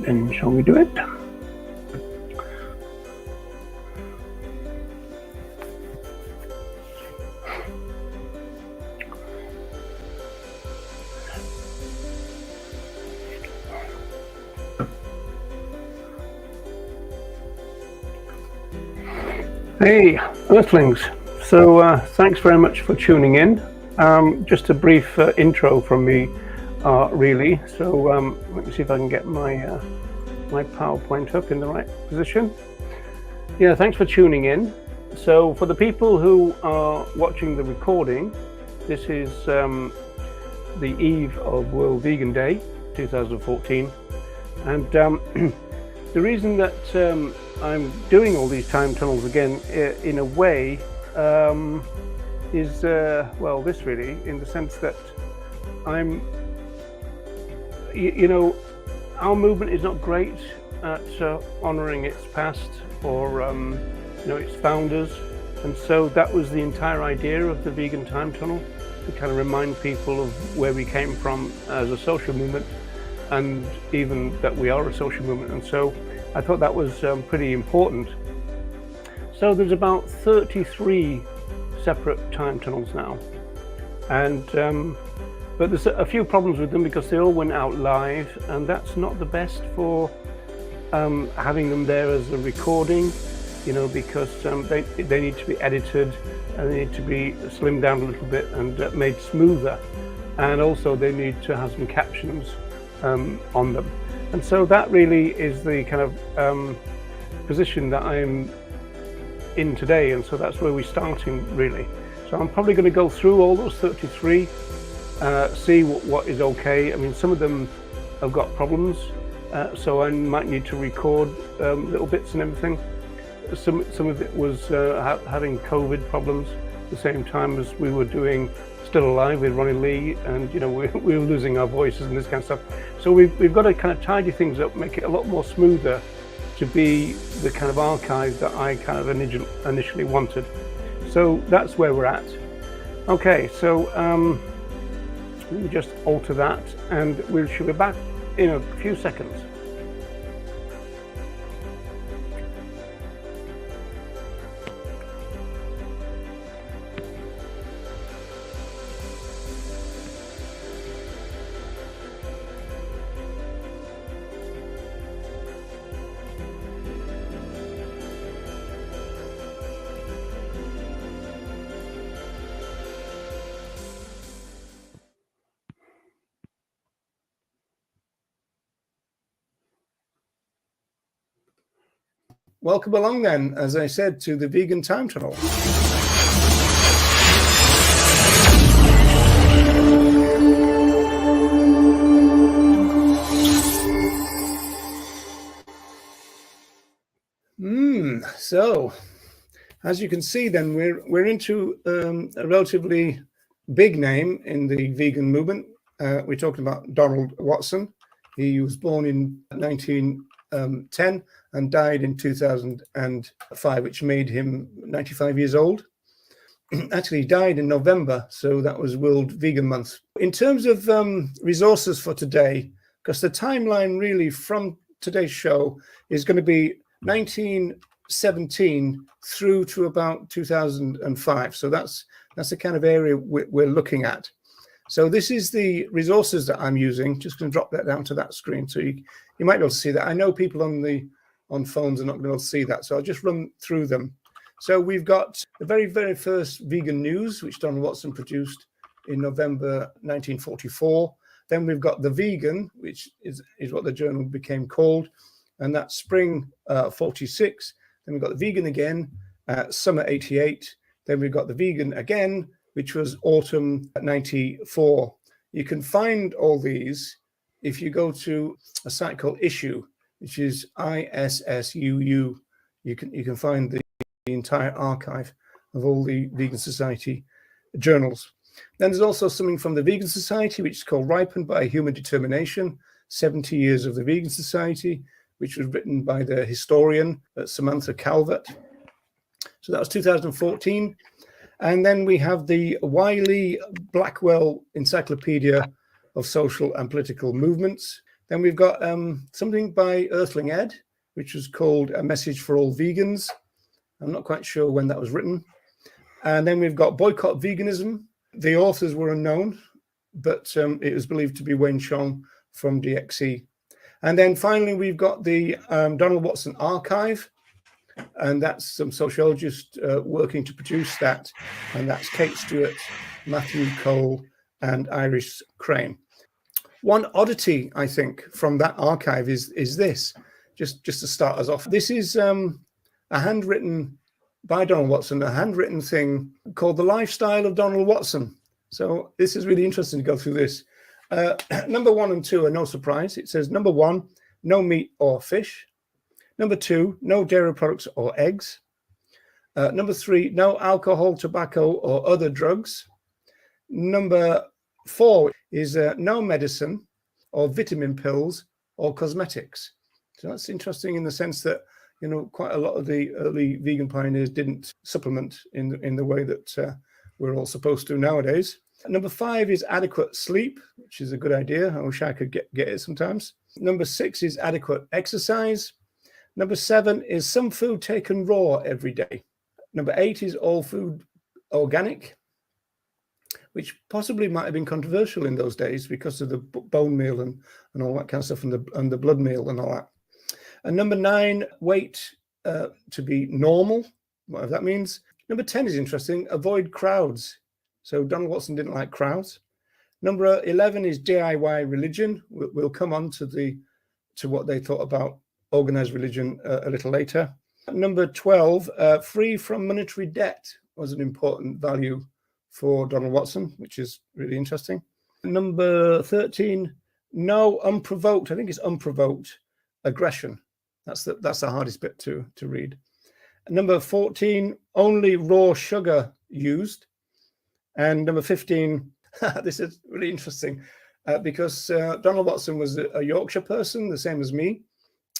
Then shall we do it? Hey, Earthlings. So thanks very much for tuning in. Just a brief intro from me, really. So let me see if I can get my my PowerPoint up in the right position. Yeah, thanks for tuning in. So for the people who are watching the recording, this is the eve of World Vegan Day 2014, and the reason that I'm doing all these time tunnels again, in a way, is well, this really, in the sense that I'm, you know, our movement is not great at honouring its past or you know, its founders, and so that was the entire idea of the Vegan Time Tunnel, to kind of remind people of where we came from as a social movement, and even that we are a social movement. And so I thought that was pretty important. So there's about 33 separate time tunnels now, and but there's a few problems with them because they all went out live, and that's not the best for having them there as a recording, you know, because they need to be edited, and they need to be slimmed down a little bit and made smoother, and also they need to have some captions on them. And so that really is the kind of position that I'm in today, and so that's where we're starting, really. So I'm probably going to go through all those 33, see what is okay. I mean, some of them have got problems, so I might need to record little bits and everything. Some of it was having COVID problems at the same time as we were doing Still Alive with Ronnie Lee, and you know, we were losing our voices and this kind of stuff. So we've got to kind of tidy things up, make it a lot more smoother, to be the kind of archive that I kind of initially wanted. So that's where we're at. Okay, so let me just alter that, and we should be back in a few seconds. Welcome along then, as I said, to the Vegan Time Tunnel. So, as you can see then, we're into a relatively big name in the vegan movement. We're talking about Donald Watson. He was born in 1910 and died in 2005, which made him 95 years old. Actually, he died in November, so that was World Vegan Month. In terms of resources for today, because the timeline really from today's show is going to be 1917 through to about 2005. So that's the kind of area we're looking at. So this is the resources that I'm using. Just going to drop that down to that screen, so you might be able to see that. I know people on phones are not going to be able to see that, so I'll just run through them. So we've got the very first vegan news, which Donald Watson produced in November 1944. Then we've got The Vegan, which is what the journal became called, and that's spring 46. Then we've got The Vegan again, summer 88. Then we've got The Vegan again, which was autumn 94. You can find all these if you go to a site called Issue, which is ISSUU. You can find the entire archive of all the Vegan Society journals. Then there's also something from the Vegan Society, which is called Ripened by Human Determination, 70 Years of the Vegan Society, which was written by the historian Samantha Calvert. So that was 2014. And then we have the Wiley-Blackwell Encyclopedia of Social and Political Movements. Then we've got something by Earthling Ed, which was called A Message for All Vegans. I'm not quite sure when that was written. And then we've got Boycott Veganism. The authors were unknown, but it was believed to be Wayne Chong from DXE. And then finally, we've got the Donald Watson Archive, and that's some sociologists working to produce that. And that's Kate Stewart, Matthew Cole, and Iris Crane. One oddity, I think, from that archive is this, just to start us off. This is a handwritten, by Donald Watson, a handwritten thing called The Lifestyle of Donald Watson. So this is really interesting to go through this. Number 1 and 2 are no surprise. It says, number 1, no meat or fish. Number 2, no dairy products or eggs. Number 3, no alcohol, tobacco, or other drugs. Number 4 is no medicine or vitamin pills or cosmetics. So that's interesting in the sense that, you know, quite a lot of the early vegan pioneers didn't supplement in the way that we're all supposed to nowadays. Number 5 is adequate sleep, which is a good idea. I wish I could get it sometimes. Number 6 is adequate exercise. Number 7 is some food taken raw every day. Number 8 is all food organic, which possibly might have been controversial in those days because of the bone meal and all that kind of stuff, and the blood meal and all that. And number 9, weight to be normal, whatever that means. Number 10 is interesting, avoid crowds. So Donald Watson didn't like crowds. Number 11 is DIY religion. We'll come on to what they thought about organized religion a little later. Number 12, free from monetary debt was an important value for Donald Watson, which is really interesting. Number 13, no unprovoked, I think it's unprovoked aggression. That's the hardest bit to read. Number 14, only raw sugar used. And number 15, this is really interesting because Donald Watson was a Yorkshire person, the same as me.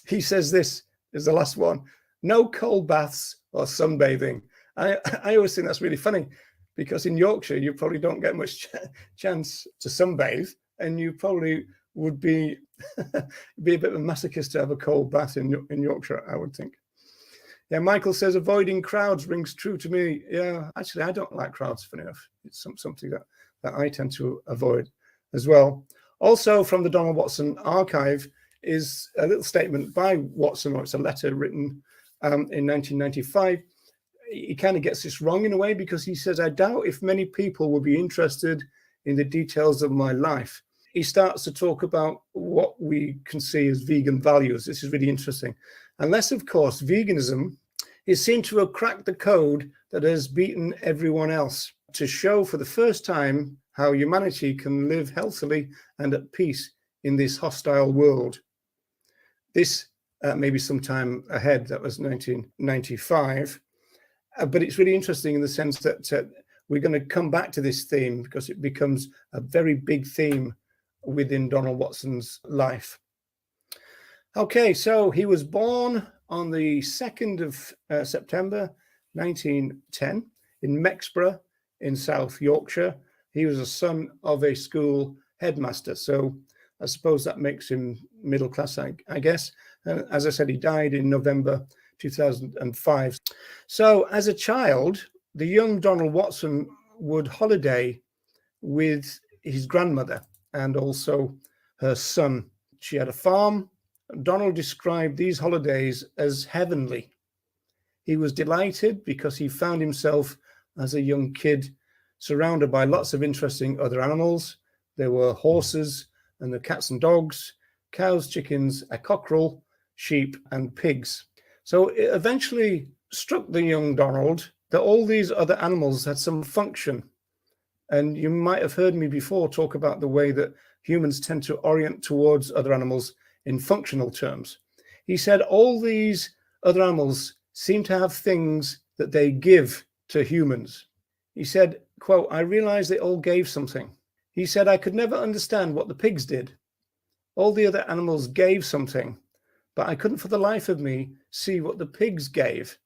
He says this is the last one, no cold baths or sunbathing. I always think that's really funny because in Yorkshire, you probably don't get much chance to sunbathe, and you probably would be a bit of a masochist to have a cold bath in Yorkshire, I would think. Yeah, Michael says avoiding crowds rings true to me. Yeah, actually, I don't like crowds, funny enough. It's something that I tend to avoid as well. Also from the Donald Watson archive is a little statement by Watson, or it's a letter written in 1995. He kind of gets this wrong in a way because he says, I doubt if many people will be interested in the details of my life. He starts to talk about what we can see as vegan values. This is really interesting. Unless, of course, veganism is seen to have cracked the code that has beaten everyone else, to show for the first time how humanity can live healthily and at peace in this hostile world. This maybe sometime ahead, that was 1995. But it's really interesting in the sense that we're going to come back to this theme because it becomes a very big theme within Donald Watson's life. Okay, so he was born on the 2nd of September 1910 in Mexborough in South Yorkshire. He was a son of a school headmaster, so I suppose that makes him middle class, I guess. As I said, he died in November 2005. So as a child, the young Donald Watson would holiday with his grandmother and also her son. She had a farm. Donald described these holidays as heavenly. He was delighted because he found himself as a young kid surrounded by lots of interesting other animals. There were horses and the cats and dogs, cows, chickens, a cockerel, sheep and pigs. So it eventually struck the young Donald that all these other animals had some function. And you might have heard me before talk about the way that humans tend to orient towards other animals in functional terms. He said all these other animals seem to have things that they give to humans. He said quote, "I realized they all gave something." He said, "I could never understand what the pigs did. All the other animals gave something, but I couldn't for the life of me see what the pigs gave.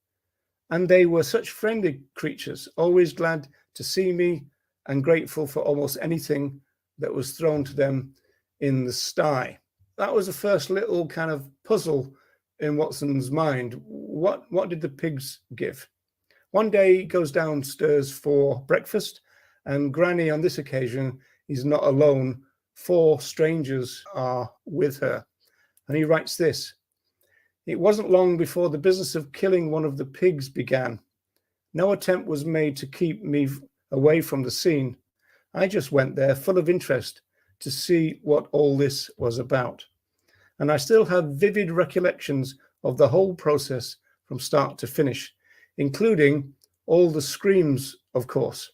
And they were such friendly creatures, always glad to see me and grateful for almost anything that was thrown to them in the sty." That was the first little kind of puzzle in Watson's mind. What did the pigs give? One day he goes downstairs for breakfast, and Granny on this occasion is not alone. 4 strangers are with her. And he writes this: "It wasn't long before the business of killing one of the pigs began. No attempt was made to keep me away from the scene. I just went there full of interest to see what all this was about. And I still have vivid recollections of the whole process from start to finish, including all the screams, of course."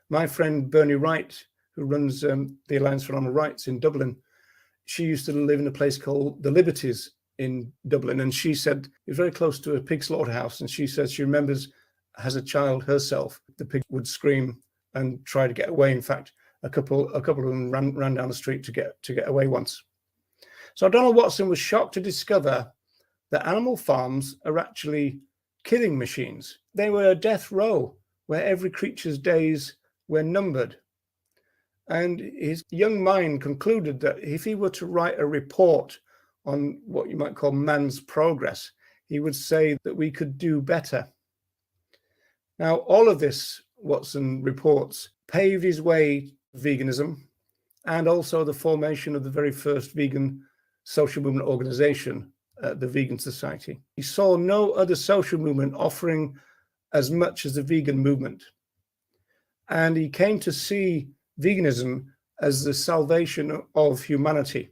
My friend Bernie Wright, who runs the Alliance for Animal Rights in Dublin, she used to live in a place called the Liberties in Dublin, and she said it was very close to a pig slaughterhouse, and she says she remembers as a child herself, the pig would scream and try to get away. In fact, a couple of them ran down the street to get away once. So Donald Watson was shocked to discover that animal farms are actually killing machines. They were a death row where every creature's days were numbered. And his young mind concluded that if he were to write a report on what you might call man's progress, he would say that we could do better. Now, all of this, Watson reports, paved his way to veganism and also the formation of the very first vegan social movement organization, the Vegan Society. He saw no other social movement offering as much as the vegan movement. And he came to see veganism as the salvation of humanity,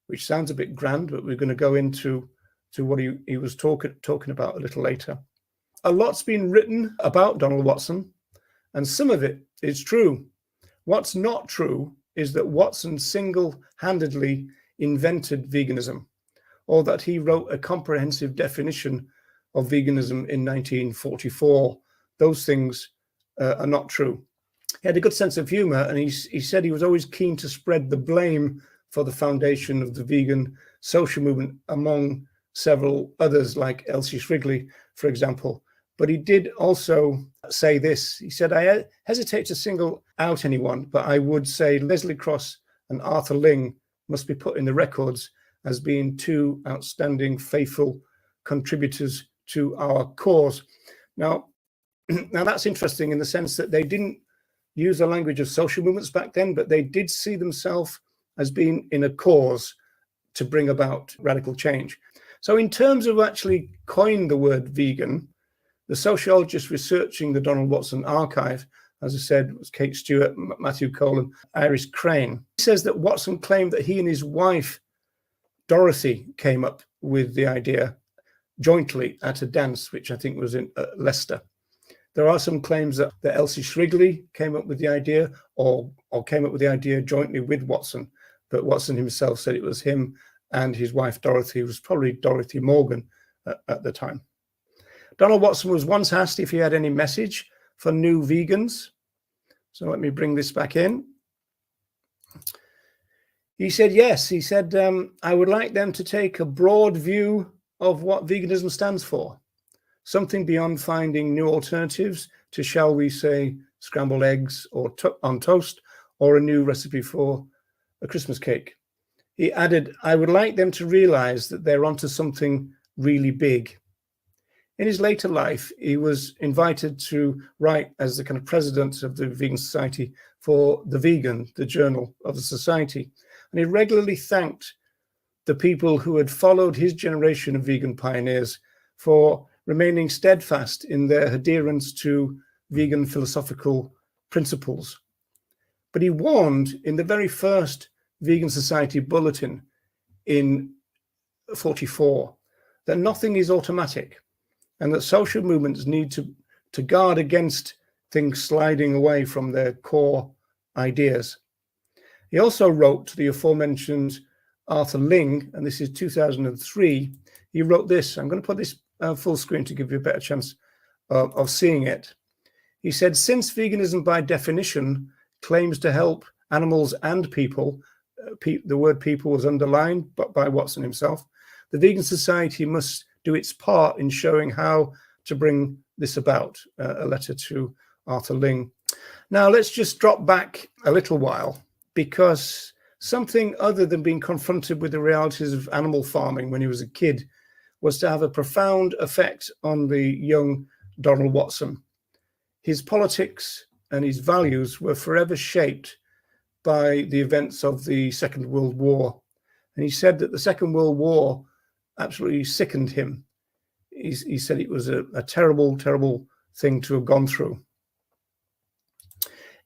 which sounds a bit grand, but we're going to go into what he was talking about a little later. A lot's been written about Donald Watson, and some of it is true. What's not true is that Watson single-handedly invented veganism, or that he wrote a comprehensive definition of veganism in 1944. Those things are not true. He had a good sense of humor, and he said he was always keen to spread the blame for the foundation of the vegan social movement among several others, like Elsie Shrigley, for example. But he did also say this. He said, "I hesitate to single out anyone, but I would say Leslie Cross and Arthur Ling must be put in the records as being 2 outstanding, faithful contributors to our cause." Now that's interesting in the sense that they didn't use the language of social movements back then, but they did see themselves as being in a cause to bring about radical change. So in terms of actually coining the word vegan, the sociologists researching the Donald Watson archive, as I said, was Kate Stewart, Matthew Cole, and Iris Crane. He says that Watson claimed that he and his wife, Dorothy, came up with the idea jointly at a dance, which I think was in Leicester. There are some claims that Elsie Shrigley came up with the idea or came up with the idea jointly with Watson, but Watson himself said it was him and his wife Dorothy. It was probably Dorothy Morgan at the time. Donald Watson was once asked if he had any message for new vegans. So let me bring this back in. He said yes. He said, "I would like them to take a broad view of what veganism stands for. Something beyond finding new alternatives to, shall we say, scrambled eggs or on toast, or a new recipe for a Christmas cake." He added, "I would like them to realize that they're onto something really big." In his later life, he was invited to write as the kind of president of the Vegan Society for The Vegan, the journal of the society. And he regularly thanked the people who had followed his generation of vegan pioneers for remaining steadfast in their adherence to vegan philosophical principles. But he warned in the very first Vegan Society bulletin in 44 that nothing is automatic and that social movements need to guard against things sliding away from their core ideas. He also wrote to the aforementioned Arthur Ling, and this is 2003. He wrote this. I'm going to put this full screen to give you a better chance of seeing it. He said, since veganism by definition claims to help animals and people, the word people was underlined by Watson himself, the Vegan Society must do its part in showing how to bring this about. A letter to Arthur Ling. Now let's just drop back a little while, because something other than being confronted with the realities of animal farming when he was a kid was to have a profound effect on the young Donald Watson. His politics and his values were forever shaped by the events of the Second World War. And he said that the Second World War absolutely sickened him. He said it was a terrible, terrible thing to have gone through.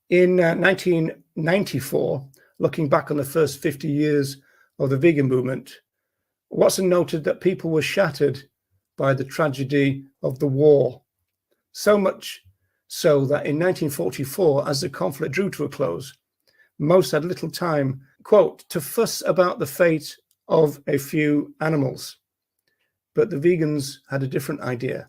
In 1994, looking back on the first 50 years of the vegan movement, Watson noted that people were shattered by the tragedy of the war. So much so that in 1944, as the conflict drew to a close, most had little time, quote, to fuss about the fate of a few animals. But the vegans had a different idea.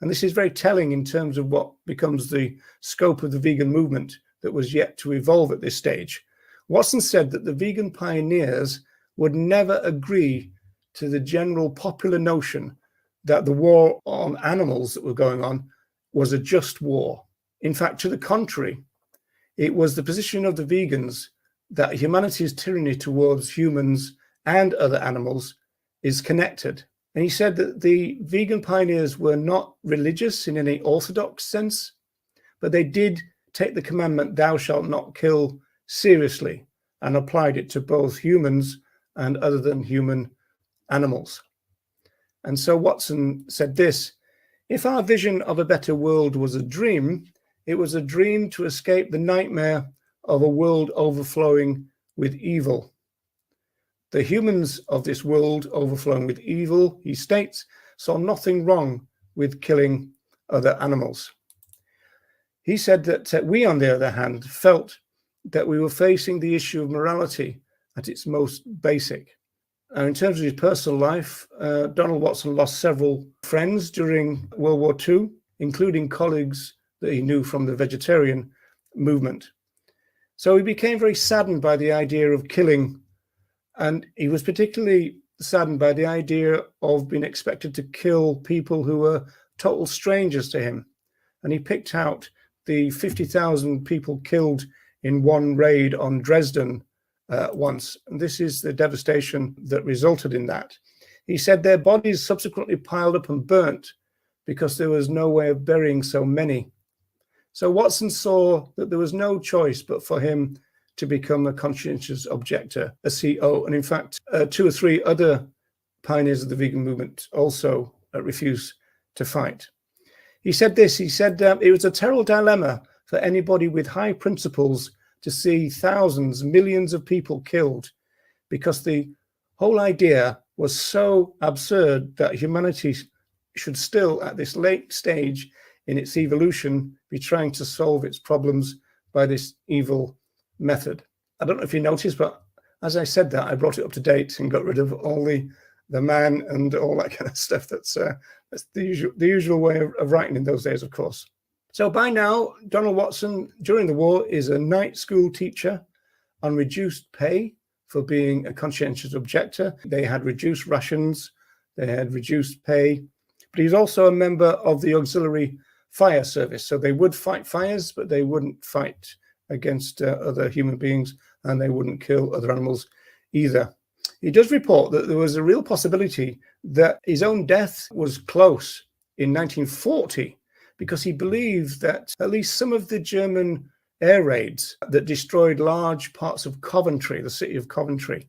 And this is very telling in terms of what becomes the scope of the vegan movement that was yet to evolve at this stage. Watson said that the vegan pioneers would never agree to the general popular notion that the war on animals that were going on was a just war. In fact, to the contrary, it was the position of the vegans that humanity's tyranny towards humans and other animals is connected. And he said that the vegan pioneers were not religious in any orthodox sense, but they did take the commandment, thou shalt not kill, seriously, and applied it to both humans and other than human animals. And so Watson said this: if our vision of a better world was a dream, it was a dream to escape the nightmare of a world overflowing with evil. The humans of this world overflowing with evil, he states, saw nothing wrong with killing other animals. He said that we, on the other hand, felt that we were facing the issue of morality at its most basic. In terms of his personal life, Donald Watson lost several friends during World War II, including colleagues that he knew from the vegetarian movement. So he became very saddened by the idea of killing, and he was particularly saddened by the idea of being expected to kill people who were total strangers to him. And he picked out the 50,000 people killed in one raid on Dresden once. And this is the devastation that resulted in that. He said their bodies subsequently piled up and burnt because there was no way of burying so many. So Watson saw that there was no choice but for him to become a conscientious objector, a CO. And in fact, 2 or 3 other pioneers of the vegan movement also refused to fight. He said this, he said, it was a terrible dilemma for anybody with high principles to see thousands, millions of people killed, because the whole idea was so absurd that humanity should still, at this late stage in its evolution, be trying to solve its problems by this evil method. I don't know if you noticed, but as I said that, I brought it up to date and got rid of all the man and all that kind of stuff. That's the usual way of writing in those days, of course. So by now, Donald Watson, during the war, is a night school teacher on reduced pay for being a conscientious objector. They had reduced rations, they had reduced pay, but he's also a member of the auxiliary fire service. So they would fight fires, but they wouldn't fight against other human beings, and they wouldn't kill other animals either. He does report that there was a real possibility that his own death was close in 1940, because he believed that at least some of the German air raids that destroyed large parts of Coventry, the city of Coventry,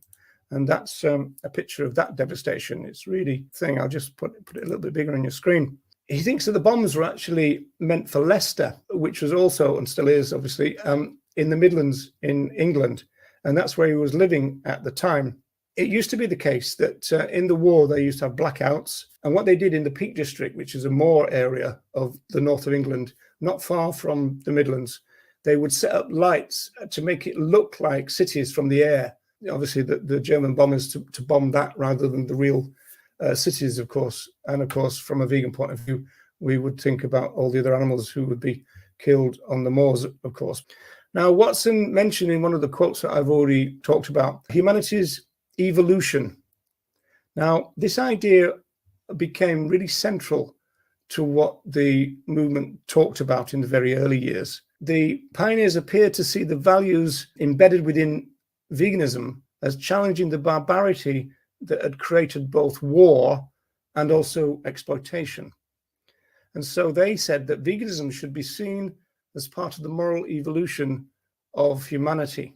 and that's a picture of that devastation. It's really thing. I'll just put it a little bit bigger on your screen. He thinks that the bombs were actually meant for Leicester, which was also, and still is obviously, in the Midlands in England, and that's where he was living at the time. It used to be the case that in the war, they used to have blackouts. And what they did in the Peak District, which is a moor area of the north of England, not far from the Midlands, they would set up lights to make it look like cities from the air. Obviously, the German bombers to bomb that rather than the real cities, of course. And of course, from a vegan point of view, we would think about all the other animals who would be killed on the moors, of course. Now, Watson mentioned in one of the quotes that I've already talked about, humanity's evolution. Now, this idea became really central to what the movement talked about in the very early years. The pioneers appeared to see the values embedded within veganism as challenging the barbarity that had created both war and also exploitation. And so they said that veganism should be seen as part of the moral evolution of humanity.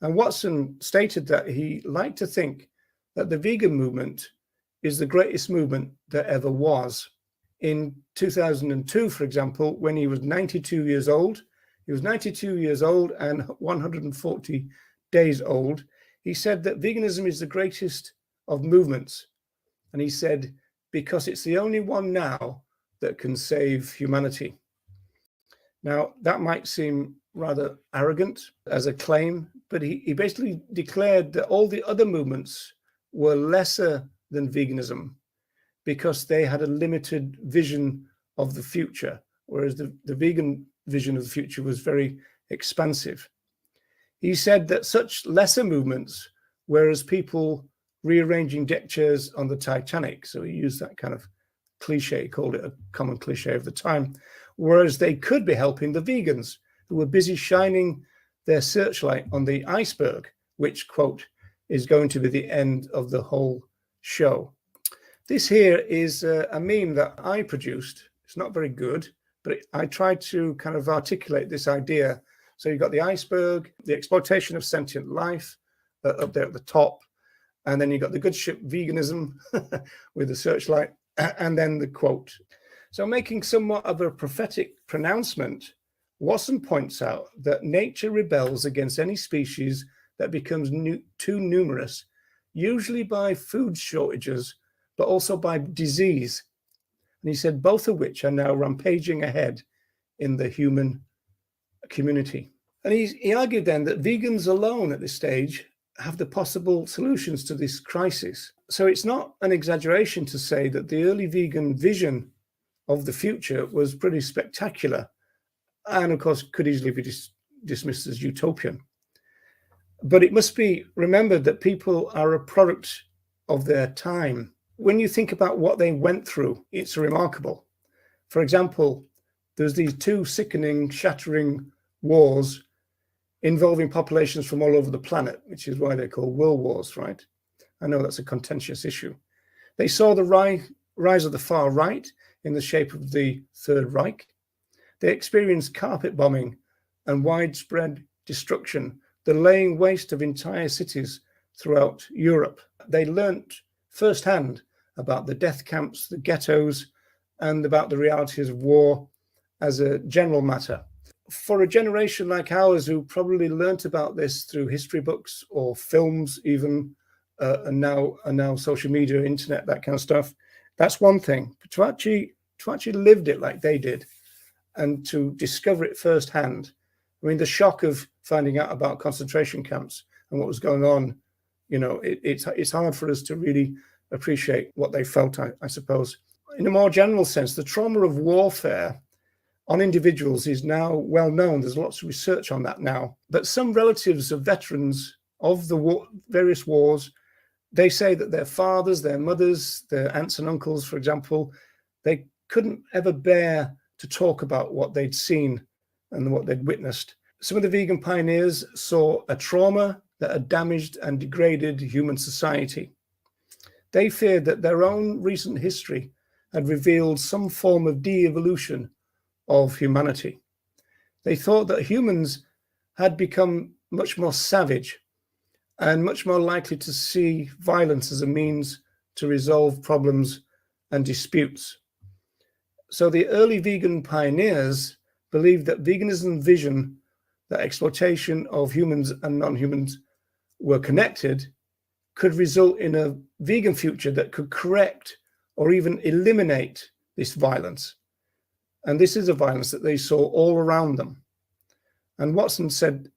And Watson stated that he liked to think that the vegan movement is the greatest movement that ever was. In 2002, for example, when he was 92 years old, and 140 days old, he said that veganism is the greatest of movements. And he said, because it's the only one now that can save humanity. Now, that might seem rather arrogant as a claim, but he basically declared that all the other movements were lesser than veganism because they had a limited vision of the future, whereas the vegan vision of the future was very expansive. He said that such lesser movements were as people rearranging deck chairs on the Titanic. So he used that kind of cliche, he called it a common cliche of the time, whereas they could be helping the vegans who were busy shining their searchlight on the iceberg, which, quote, is going to be the end of the whole show. This here is a meme that I produced. It's not very good, but I tried to kind of articulate this idea. So you've got the iceberg, the exploitation of sentient life up there at the top, and then you've got the good ship veganism with the searchlight, and then the quote. So making somewhat of a prophetic pronouncement, Watson points out that nature rebels against any species that becomes too numerous, usually by food shortages, but also by disease. And he said both of which are now rampaging ahead in the human community. And he argued then that vegans alone at this stage have the possible solutions to this crisis. So it's not an exaggeration to say that the early vegan vision of the future was pretty spectacular, and of course could easily be dismissed as utopian. But it must be remembered that people are a product of their time. When you think about what they went through, it's remarkable. For example, there's these two sickening, shattering wars involving populations from all over the planet, which is why they're called world wars, right? I know that's a contentious issue. They saw the rise of the far right in the shape of the Third Reich. They experienced carpet bombing and widespread destruction, the laying waste of entire cities throughout Europe. They learnt firsthand about the death camps, the ghettos, and about the realities of war as a general matter. For a generation like ours who probably learnt about this through history books or films even, and now social media, internet, that kind of stuff, that's one thing. But to actually lived it like they did and to discover it firsthand, I mean, the shock of finding out about concentration camps and what was going on, you know, it's hard for us to really appreciate what they felt, I suppose. In a more general sense, the trauma of warfare on individuals is now well known. There's lots of research on that now. But some relatives of veterans of the various wars, they say that their fathers, their mothers, their aunts and uncles, for example, they couldn't ever bear to talk about what they'd seen and what they'd witnessed. Some of the vegan pioneers saw a trauma that had damaged and degraded human society. They feared that their own recent history had revealed some form of de-evolution of humanity. They thought that humans had become much more savage and much more likely to see violence as a means to resolve problems and disputes. So the early vegan pioneers believed that veganism's vision that exploitation of humans and non-humans were connected could result in a vegan future that could correct or even eliminate this violence. And this is a violence that they saw all around them. And Watson said,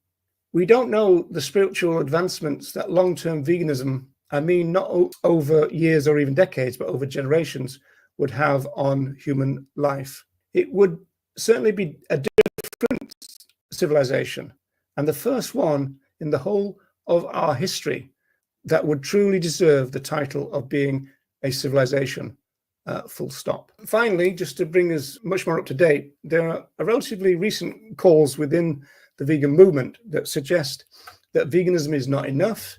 we don't know the spiritual advancements that long-term veganism, I mean, not over years or even decades, but over generations, would have on human life. It would certainly be a different civilization, and the first one in the whole of our history that would truly deserve the title of being a civilization, full stop. Finally, just to bring us much more up to date, there are relatively recent calls within the vegan movement that suggest that veganism is not enough,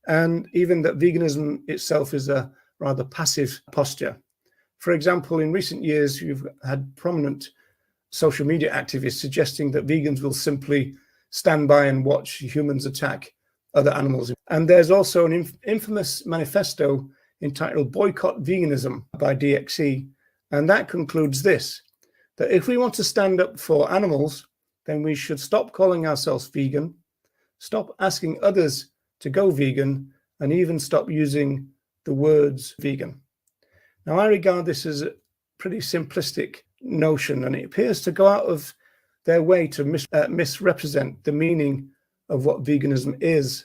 and even that veganism itself is a rather passive posture. For example, in recent years, you've had prominent social media activists suggesting that vegans will simply stand by and watch humans attack other animals. And there's also an infamous manifesto entitled Boycott Veganism by DXE, and that concludes this, that if we want to stand up for animals, then we should stop calling ourselves vegan, stop asking others to go vegan, and even stop using the words vegan. Now, I regard this as a pretty simplistic notion, and it appears to go out of their way to misrepresent the meaning of what veganism is.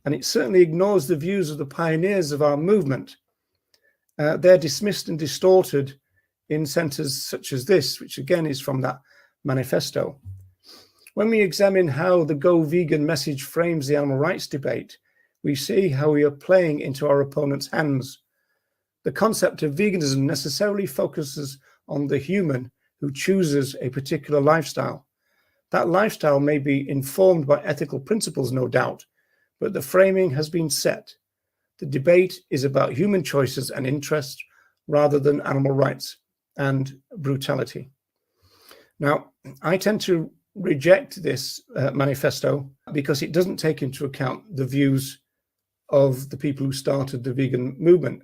And it certainly ignores the views of the pioneers of our movement. They're dismissed and distorted in centres such as this, which again is from that manifesto. When we examine how the Go Vegan message frames the animal rights debate, we see how we are playing into our opponent's hands. The concept of veganism necessarily focuses on the human who chooses a particular lifestyle. That lifestyle may be informed by ethical principles, no doubt, but the framing has been set. The debate is about human choices and interests rather than animal rights and brutality. Now, I tend to reject this manifesto because it doesn't take into account the views of the people who started the vegan movement.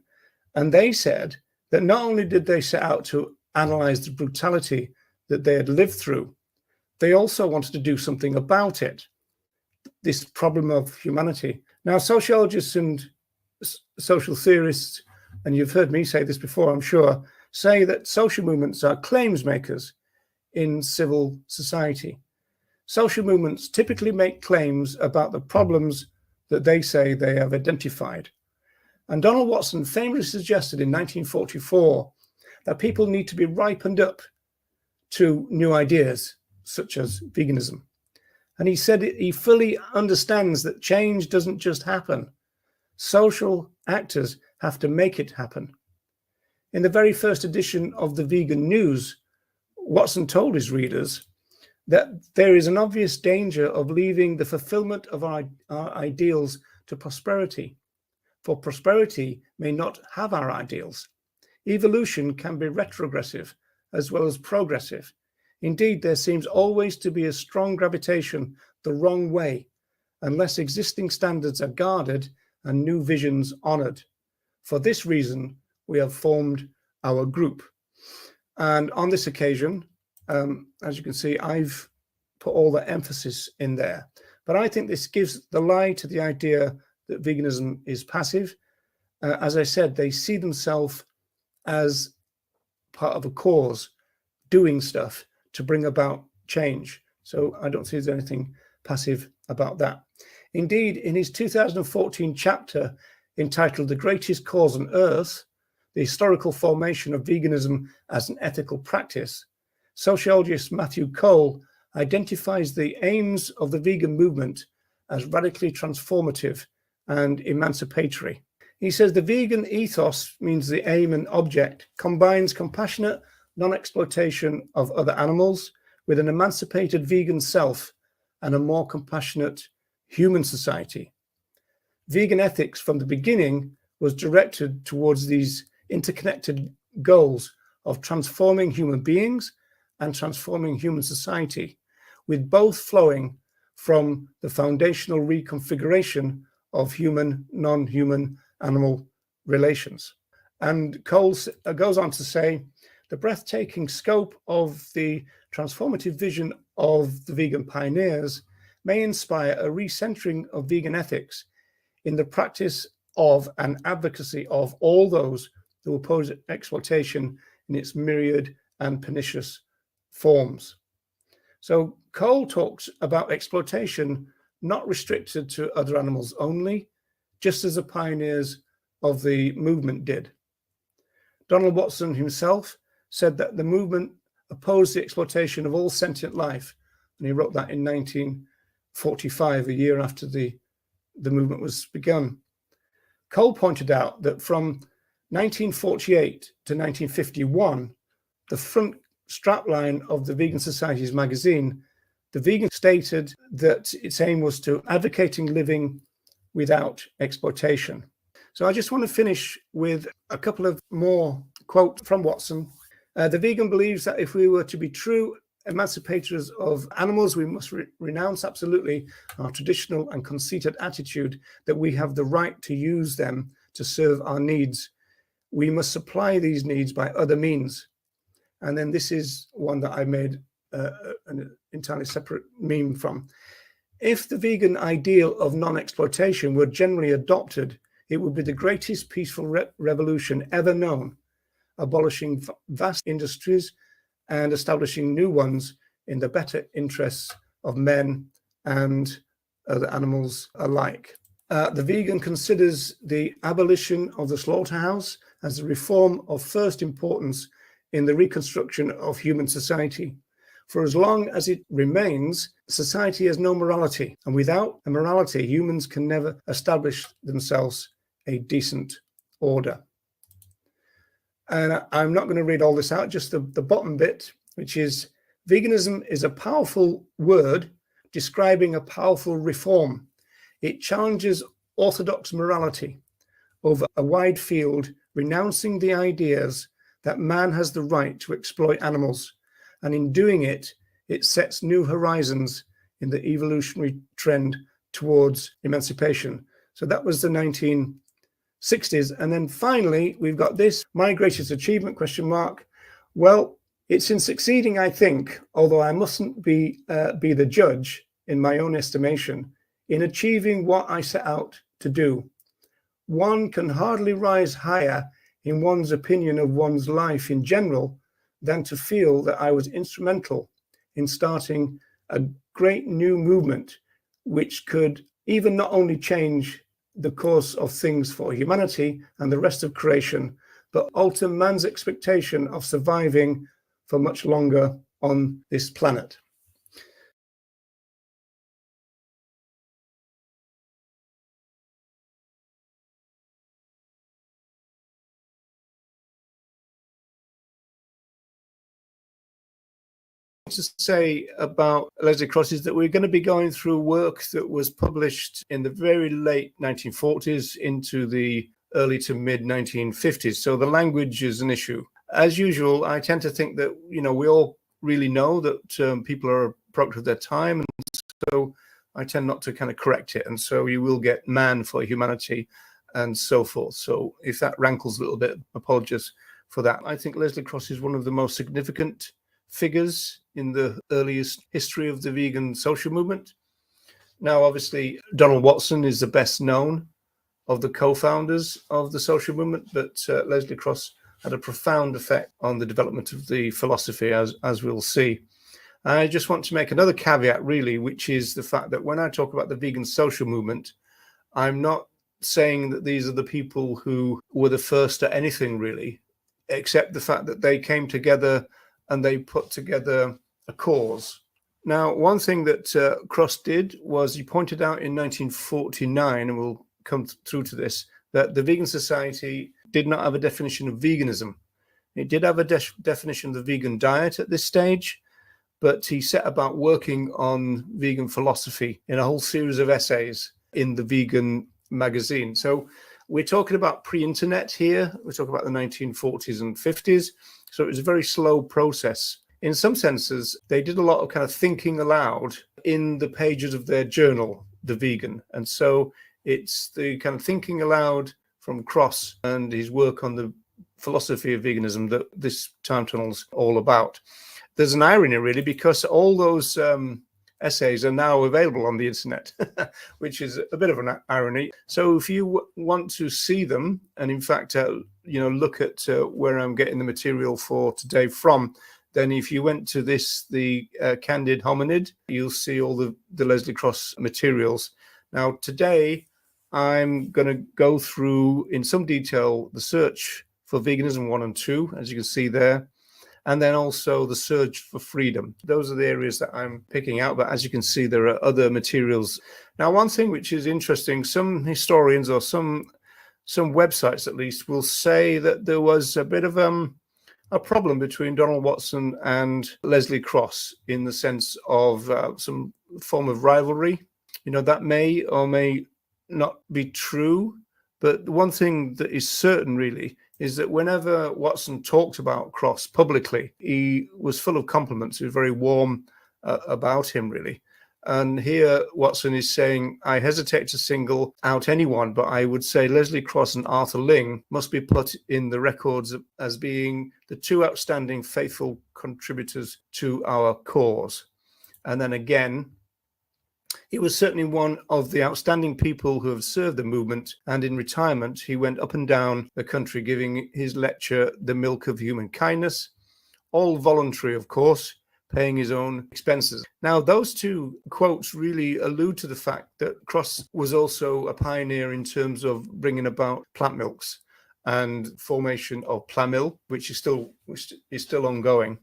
And they said that not only did they set out to analyze the brutality that they had lived through, they also wanted to do something about it, this problem of humanity. Now, sociologists and social theorists, and you've heard me say this before, I'm sure, say that social movements are claims makers in civil society. Social movements typically make claims about the problems that they say they have identified. And Donald Watson famously suggested in 1944 that people need to be ripened up to new ideas, such as veganism. And he said he fully understands that change doesn't just happen. Social actors have to make it happen. In the very first edition of the Vegan News, Watson told his readers that there is an obvious danger of leaving the fulfillment of our ideals to prosperity, for prosperity may not have our ideals. Evolution can be retrogressive as well as progressive. Indeed, there seems always to be a strong gravitation the wrong way, unless existing standards are guarded and new visions honored. For this reason, we have formed our group. And on this occasion, as you can see, I've put all the emphasis in there. But I think this gives the lie to the idea that veganism is passive. As I said, they see themselves as part of a cause, doing stuff to bring about change. So I don't see there's anything passive about that. Indeed, in his 2014 chapter entitled The Greatest Cause on Earth, the historical formation of veganism as an ethical practice, sociologist Matthew Cole identifies the aims of the vegan movement as radically transformative and emancipatory. He says the vegan ethos means the aim and object combines compassionate non-exploitation of other animals with an emancipated vegan self and a more compassionate human society. Vegan ethics from the beginning was directed towards these interconnected goals of transforming human beings and transforming human society, with both flowing from the foundational reconfiguration of human, non-human animal relations. And Cole goes on to say, the breathtaking scope of the transformative vision of the vegan pioneers may inspire a recentering of vegan ethics in the practice of and advocacy of all those who oppose exploitation in its myriad and pernicious forms. So Cole talks about exploitation not restricted to other animals only, just as the pioneers of the movement did. Donald Watson himself said that the movement opposed the exploitation of all sentient life. And he wrote that in 1945, a year after the movement was begun. Cole pointed out that from 1948 to 1951, the front strapline of the Vegan Society's magazine, the Vegan stated that its aim was to advocating living without exploitation. So I just want to finish with a couple of more quotes from Watson. The vegan believes that if we were to be true emancipators of animals, we must renounce absolutely our traditional and conceited attitude that we have the right to use them to serve our needs. We must supply these needs by other means. And then this is one that I made an entirely separate meme from. If the vegan ideal of non-exploitation were generally adopted, it would be the greatest peaceful revolution ever known, abolishing vast industries and establishing new ones in the better interests of men and other animals alike. The vegan considers the abolition of the slaughterhouse as a reform of first importance in the reconstruction of human society. For as long as it remains, society has no morality, and without a morality, humans can never establish themselves a decent order. And I'm not going to read all this out, just the bottom bit, which is veganism is a powerful word describing a powerful reform. It challenges orthodox morality over a wide field, renouncing the ideas that man has the right to exploit animals. And in doing it, it sets new horizons in the evolutionary trend towards emancipation. So that was the 1960s. And then finally, we've got this, my greatest achievement, question mark. Well, it's in succeeding, I think, although I mustn't be the judge in my own estimation, in achieving what I set out to do. One can hardly rise higher in one's opinion of one's life in general than to feel that I was instrumental in starting a great new movement which could even not only change the course of things for humanity and the rest of creation, but alter man's expectation of surviving for much longer on this planet. To say about Leslie Cross is that we're going to be going through work that was published in the very late 1940s into the early to mid 1950s. So the language is an issue. As usual, I tend to think that, we all really know that people are a product of their time. And so I tend not to kind of correct it. And so you will get man for humanity and so forth. So if that rankles a little bit, apologies for that. I think Leslie Cross is one of the most significant figures in the earliest history of the vegan social movement. Now, obviously, Donald Watson is the best known of the co-founders of the social movement, but Leslie Cross had a profound effect on the development of the philosophy, as we'll see. I just want to make another caveat, really, which is the fact that when I talk about the vegan social movement, I'm not saying that these are the people who were the first at anything, really, except the fact that they came together and they put together a cause. Now, one thing that Cross did was he pointed out in 1949, and we'll come through to this, that the Vegan Society did not have a definition of veganism. It did have a definition of the vegan diet at this stage, but he set about working on vegan philosophy in a whole series of essays in the vegan magazine. So we're talking about pre-internet here. We're talking about the 1940s and 50s. So it was a very slow process. In some senses, they did a lot of kind of thinking aloud in the pages of their journal, The Vegan. And so it's the kind of thinking aloud from Cross and his work on the philosophy of veganism that this time tunnel's all about. There's an irony, really, because all those essays are now available on the internet, which is a bit of an irony. So if you want to see them, and in fact, look at where I'm getting the material for today from, then if you went to the Candid Hominid, you'll see all the Leslie Cross materials. Now, today, I'm going to go through in some detail the search for Veganism 1 and 2, as you can see there. and then also the surge for freedom. Those are the areas that I'm picking out, but as you can see, there are other materials. Now, one thing which is interesting, some historians or some websites at least will say that there was a bit of a problem between Donald Watson and Leslie Cross in the sense of some form of rivalry. That may or may not be true, but one thing that is certain really is that whenever Watson talked about Cross publicly, he was full of compliments. He was very warm about him, really. And here Watson is saying, I hesitate to single out anyone, but I would say Leslie Cross and Arthur Ling must be put in the records as being the two outstanding faithful contributors to our cause. And then again, he was certainly one of the outstanding people who have served the movement, and in retirement, he went up and down the country giving his lecture, The Milk of Human Kindness, all voluntary, of course, paying his own expenses. Now, those two quotes really allude to the fact that Cross was also a pioneer in terms of bringing about plant milks and formation of Plamil, which is still ongoing.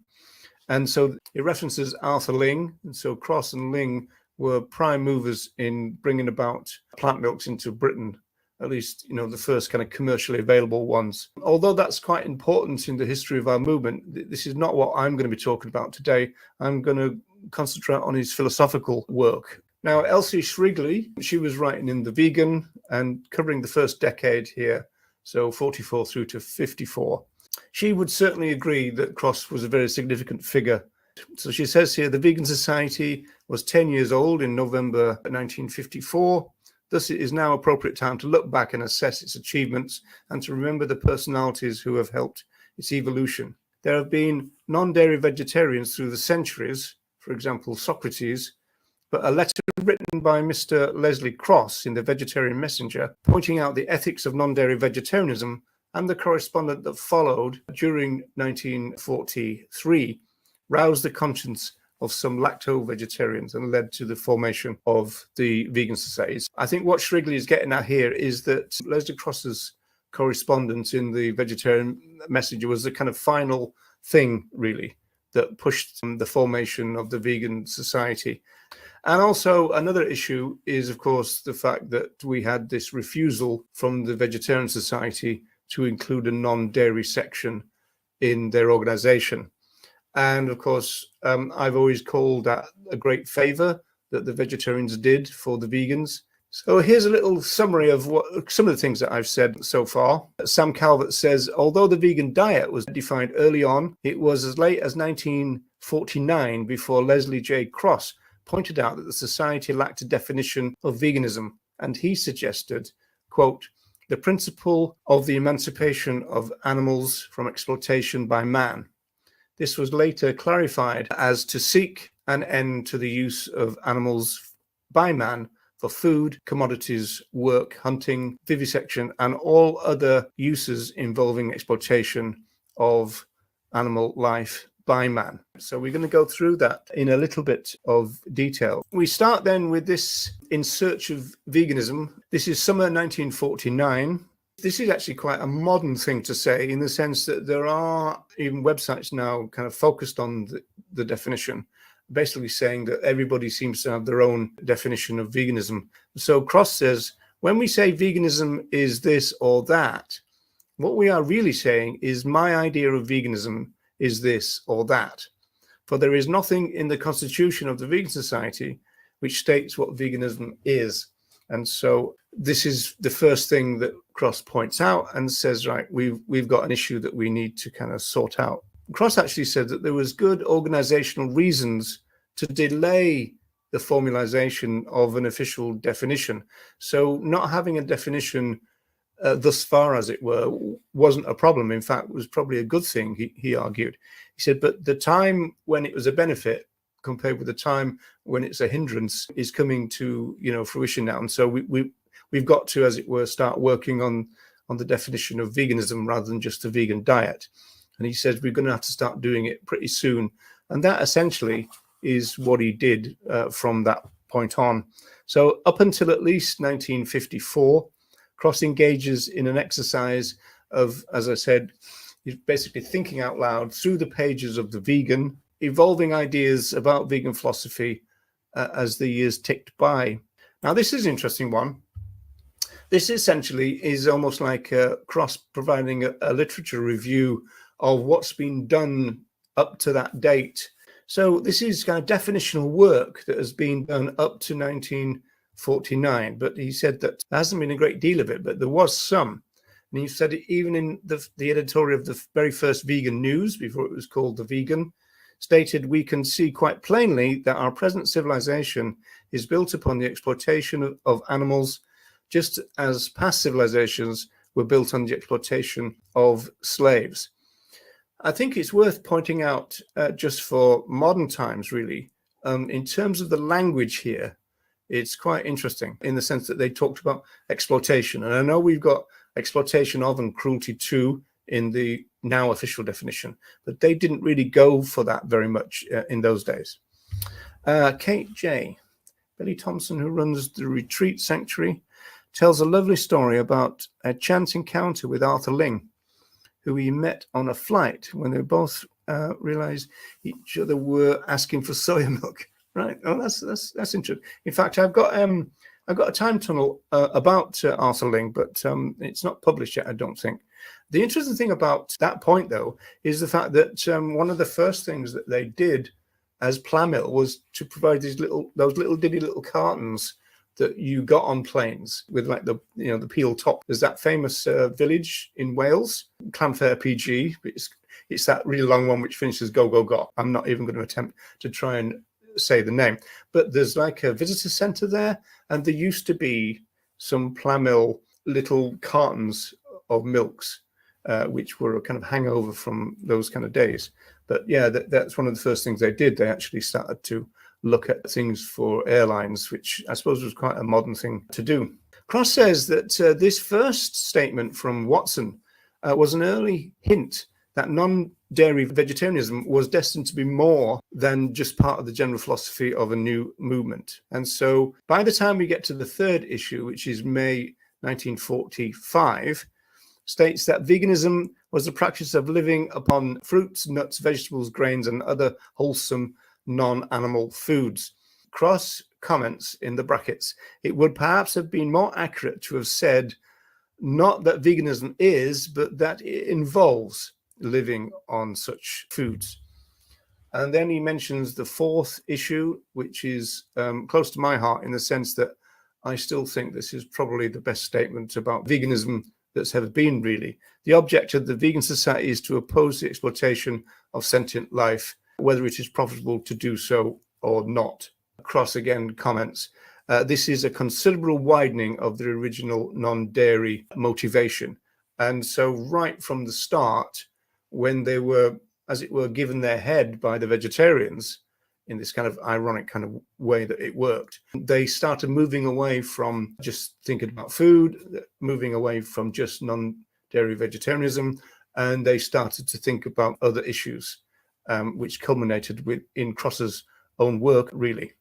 And so it references Arthur Ling, and so Cross and Ling were prime movers in bringing about plant milks into Britain, at least, the first kind of commercially available ones. Although that's quite important in the history of our movement, this is not what I'm going to be talking about today. I'm going to concentrate on his philosophical work. Now, Elsie Shrigley, she was writing in The Vegan and covering the first decade here, so 44 through to 54. She would certainly agree that Cross was a very significant figure. So she says here, the Vegan Society was 10 years old in November 1954. Thus, it is now appropriate time to look back and assess its achievements and to remember the personalities who have helped its evolution. There have been non-dairy vegetarians through the centuries, for example, Socrates, but a letter written by Mr. Leslie Cross in the Vegetarian Messenger, pointing out the ethics of non-dairy vegetarianism, and the correspondence that followed during 1943, roused the conscience of some lacto-vegetarians and led to the formation of the vegan societies. I think what Shrigley is getting at here is that Leslie Cross's correspondence in the Vegetarian Messenger was the kind of final thing, really, that pushed the formation of the vegan society. And also another issue is, of course, the fact that we had this refusal from the Vegetarian Society to include a non-dairy section in their organization. And of course, I've always called that a great favor that the vegetarians did for the vegans. So here's a little summary of some of the things that I've said so far. Sam Calvert says, although the vegan diet was defined early on, it was as late as 1949 before Leslie J. Cross pointed out that the society lacked a definition of veganism. And he suggested, quote, the principle of the emancipation of animals from exploitation by man. This was later clarified as to seek an end to the use of animals by man for food, commodities, work, hunting, vivisection, and all other uses involving exploitation of animal life by man. So we're going to go through that in a little bit of detail. We start then with this In Search of Veganism. This is summer 1949. This is actually quite a modern thing to say in the sense that there are even websites now kind of focused on the definition, basically saying that everybody seems to have their own definition of veganism. So Cross says, when we say veganism is this or that, what we are really saying is my idea of veganism is this or that. For there is nothing in the constitution of the Vegan Society which states what veganism is. And so this is the first thing that Cross points out and says, right, we've got an issue that we need to kind of sort out. Cross actually said that there was good organizational reasons to delay the formalization of an official definition. So not having a definition thus far, as it were, wasn't a problem. In fact, it was probably a good thing, he argued. He said, but the time when it was a benefit compared with the time when it's a hindrance is coming to fruition now. And so we've got to, as it were, start working on the definition of veganism rather than just a vegan diet. And he says we're going to have to start doing it pretty soon. And that essentially is what he did from that point on. So up until at least 1954, Cross engages in an exercise of, as I said, He's basically thinking out loud through the pages of The Vegan, evolving ideas about vegan philosophy as the years ticked by. Now, this is an interesting one. This essentially is almost like Cross providing a literature review of what's been done up to that date. So this is kind of definitional work that has been done up to 1949. But he said that there hasn't been a great deal of it, but there was some. And he said it even in the editorial of the very first Vegan News, before it was called The Vegan, stated, "We can see quite plainly that our present civilization is built upon the exploitation of animals, just as past civilizations were built on the exploitation of slaves." I think it's worth pointing out, just for modern times, really, in terms of the language here, it's quite interesting in the sense that they talked about exploitation. And I know we've got exploitation of and cruelty to in the now official definition, but they didn't really go for that very much in those days. Kate J. Billy Thompson, who runs the Retreat Sanctuary, tells a lovely story about a chance encounter with Arthur Ling, who he met on a flight when they both realized each other were asking for soya milk. Right? Oh, that's interesting. In fact, I've got a time tunnel about Arthur Ling, but it's not published yet, I don't think. The interesting thing about that point, though, is the fact that one of the first things that they did as Plamil was to provide those little ditty little cartons that you got on planes with, like, the peel top. There's that famous village in Wales, Llanfair PG. It's that really long one which finishes go, go, go. I'm not even going to attempt to try and say the name, but there's like a visitor center there, and there used to be some Plamil little cartons of milks, which were a kind of hangover from those kind of days. But yeah, that's one of the first things they did. They actually started to look at things for airlines, which I suppose was quite a modern thing to do. Cross says that this first statement from Watson was an early hint that non-dairy vegetarianism was destined to be more than just part of the general philosophy of a new movement. And so by the time we get to the third issue, which is May 1945, states that veganism was the practice of living upon fruits, nuts, vegetables, grains, and other wholesome non-animal foods. Cross comments in the brackets, it would perhaps have been more accurate to have said not that veganism is, but that it involves living on such foods. And then he mentions the fourth issue, which is close to my heart in the sense that I still think this is probably the best statement about veganism that's ever been, really. The object of the Vegan Society is to oppose the exploitation of sentient life, whether it is profitable to do so or not. Cross again comments, this is a considerable widening of the original non-dairy motivation. And so right from the start, when they were, as it were, given their head by the vegetarians, in this kind of ironic kind of way that it worked, they started moving away from just thinking about food, moving away from just non-dairy vegetarianism, and they started to think about other issues, which culminated in Cross's own work, really.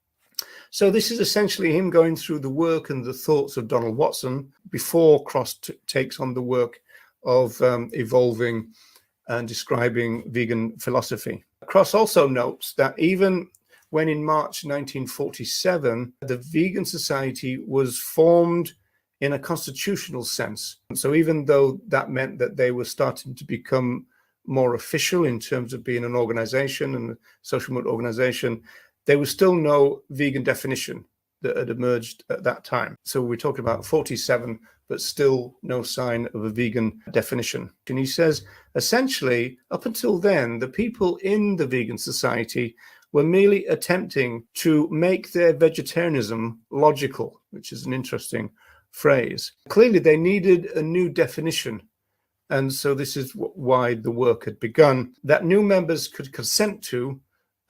So this is essentially him going through the work and the thoughts of Donald Watson before Cross takes on the work of evolving and describing vegan philosophy. Cross also notes that even when in March 1947, the Vegan Society was formed in a constitutional sense. So even though that meant that they were starting to become more official in terms of being an organization and a social movement organization, there was still no vegan definition that had emerged at that time. So we're talking about 47, but still no sign of a vegan definition. And he says, essentially, up until then, the people in the Vegan Society were merely attempting to make their vegetarianism logical, which is an interesting phrase. Clearly, they needed a new definition. And so this is why the work had begun, that new members could consent to,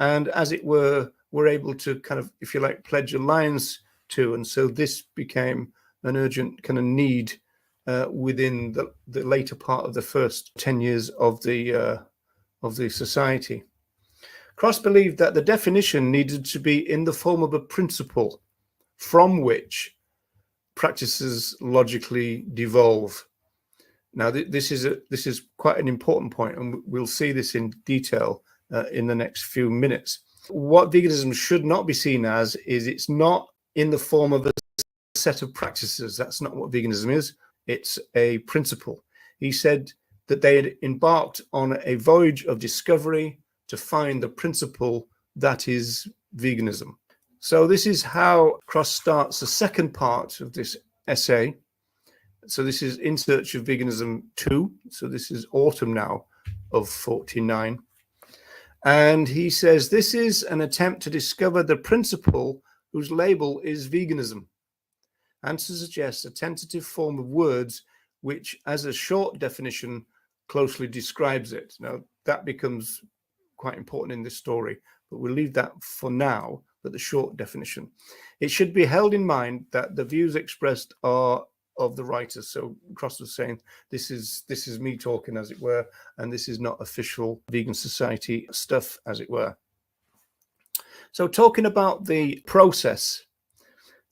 and as it were able to kind of, if you like, pledge allegiance to. And so this became an urgent kind of need within the later part of the first 10 years of the society. Cross believed that the definition needed to be in the form of a principle from which practices logically devolve. Now, this is quite an important point, and we'll see this in detail in the next few minutes. What veganism should not be seen as is it's not in the form of a set of practices. That's not what veganism is. It's a principle. He said that they had embarked on a voyage of discovery to find the principle that is veganism. So this is how Cross starts the second part of this essay. So this is In Search of Veganism 2. So this is autumn now of 49. And he says, this is an attempt to discover the principle whose label is veganism, and to suggest a tentative form of words which, as a short definition, closely describes it. Now, that becomes quite important in this story, but we'll leave that for now, but the short definition. It should be held in mind that the views expressed are of the writers. So Cross was saying, this is me talking, as it were, and this is not official Vegan Society stuff, as it were. So talking about the process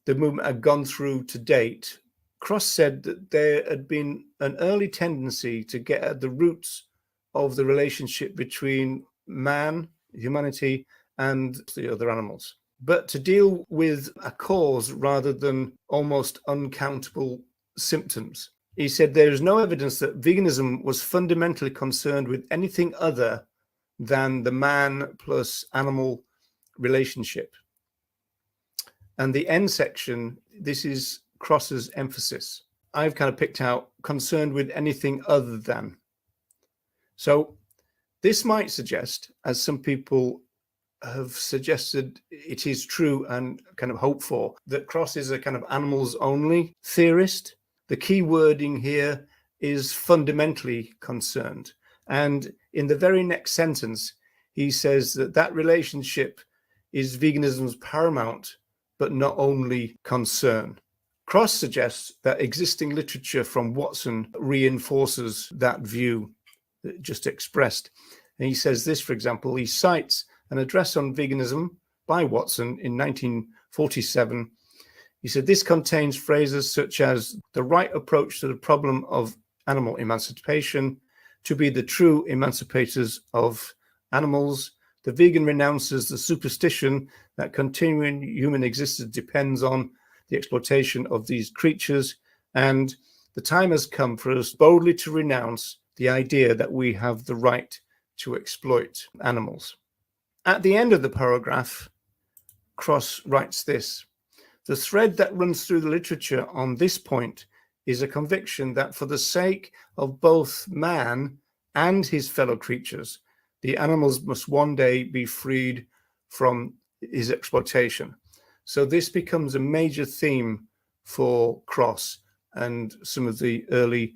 the movement had gone through to date, Cross said that there had been an early tendency to get at the roots of the relationship between man, humanity, and the other animals, but to deal with a cause rather than almost uncountable symptoms. He said there is no evidence that veganism was fundamentally concerned with anything other than the man plus animal relationship. And the end section, this is Cross's emphasis. I've kind of picked out concerned with anything other than. So this might suggest, as some people have suggested it is true and kind of hope for, that Cross is a kind of animals only theorist. The key wording here is fundamentally concerned. And in the very next sentence, he says that that relationship is veganism's paramount, but not only concern. Cross suggests that existing literature from Watson reinforces that view that just expressed. And he says this, for example, he cites an address on veganism by Watson in 1947. He said, this contains phrases such as the right approach to the problem of animal emancipation, to be the true emancipators of animals. The vegan renounces the superstition that continuing human existence depends on the exploitation of these creatures. And the time has come for us boldly to renounce the idea that we have the right to exploit animals. At the end of the paragraph, Cross writes this: the thread that runs through the literature on this point is a conviction that for the sake of both man and his fellow creatures, the animals must one day be freed from his exploitation. So this becomes a major theme for Cross and some of the early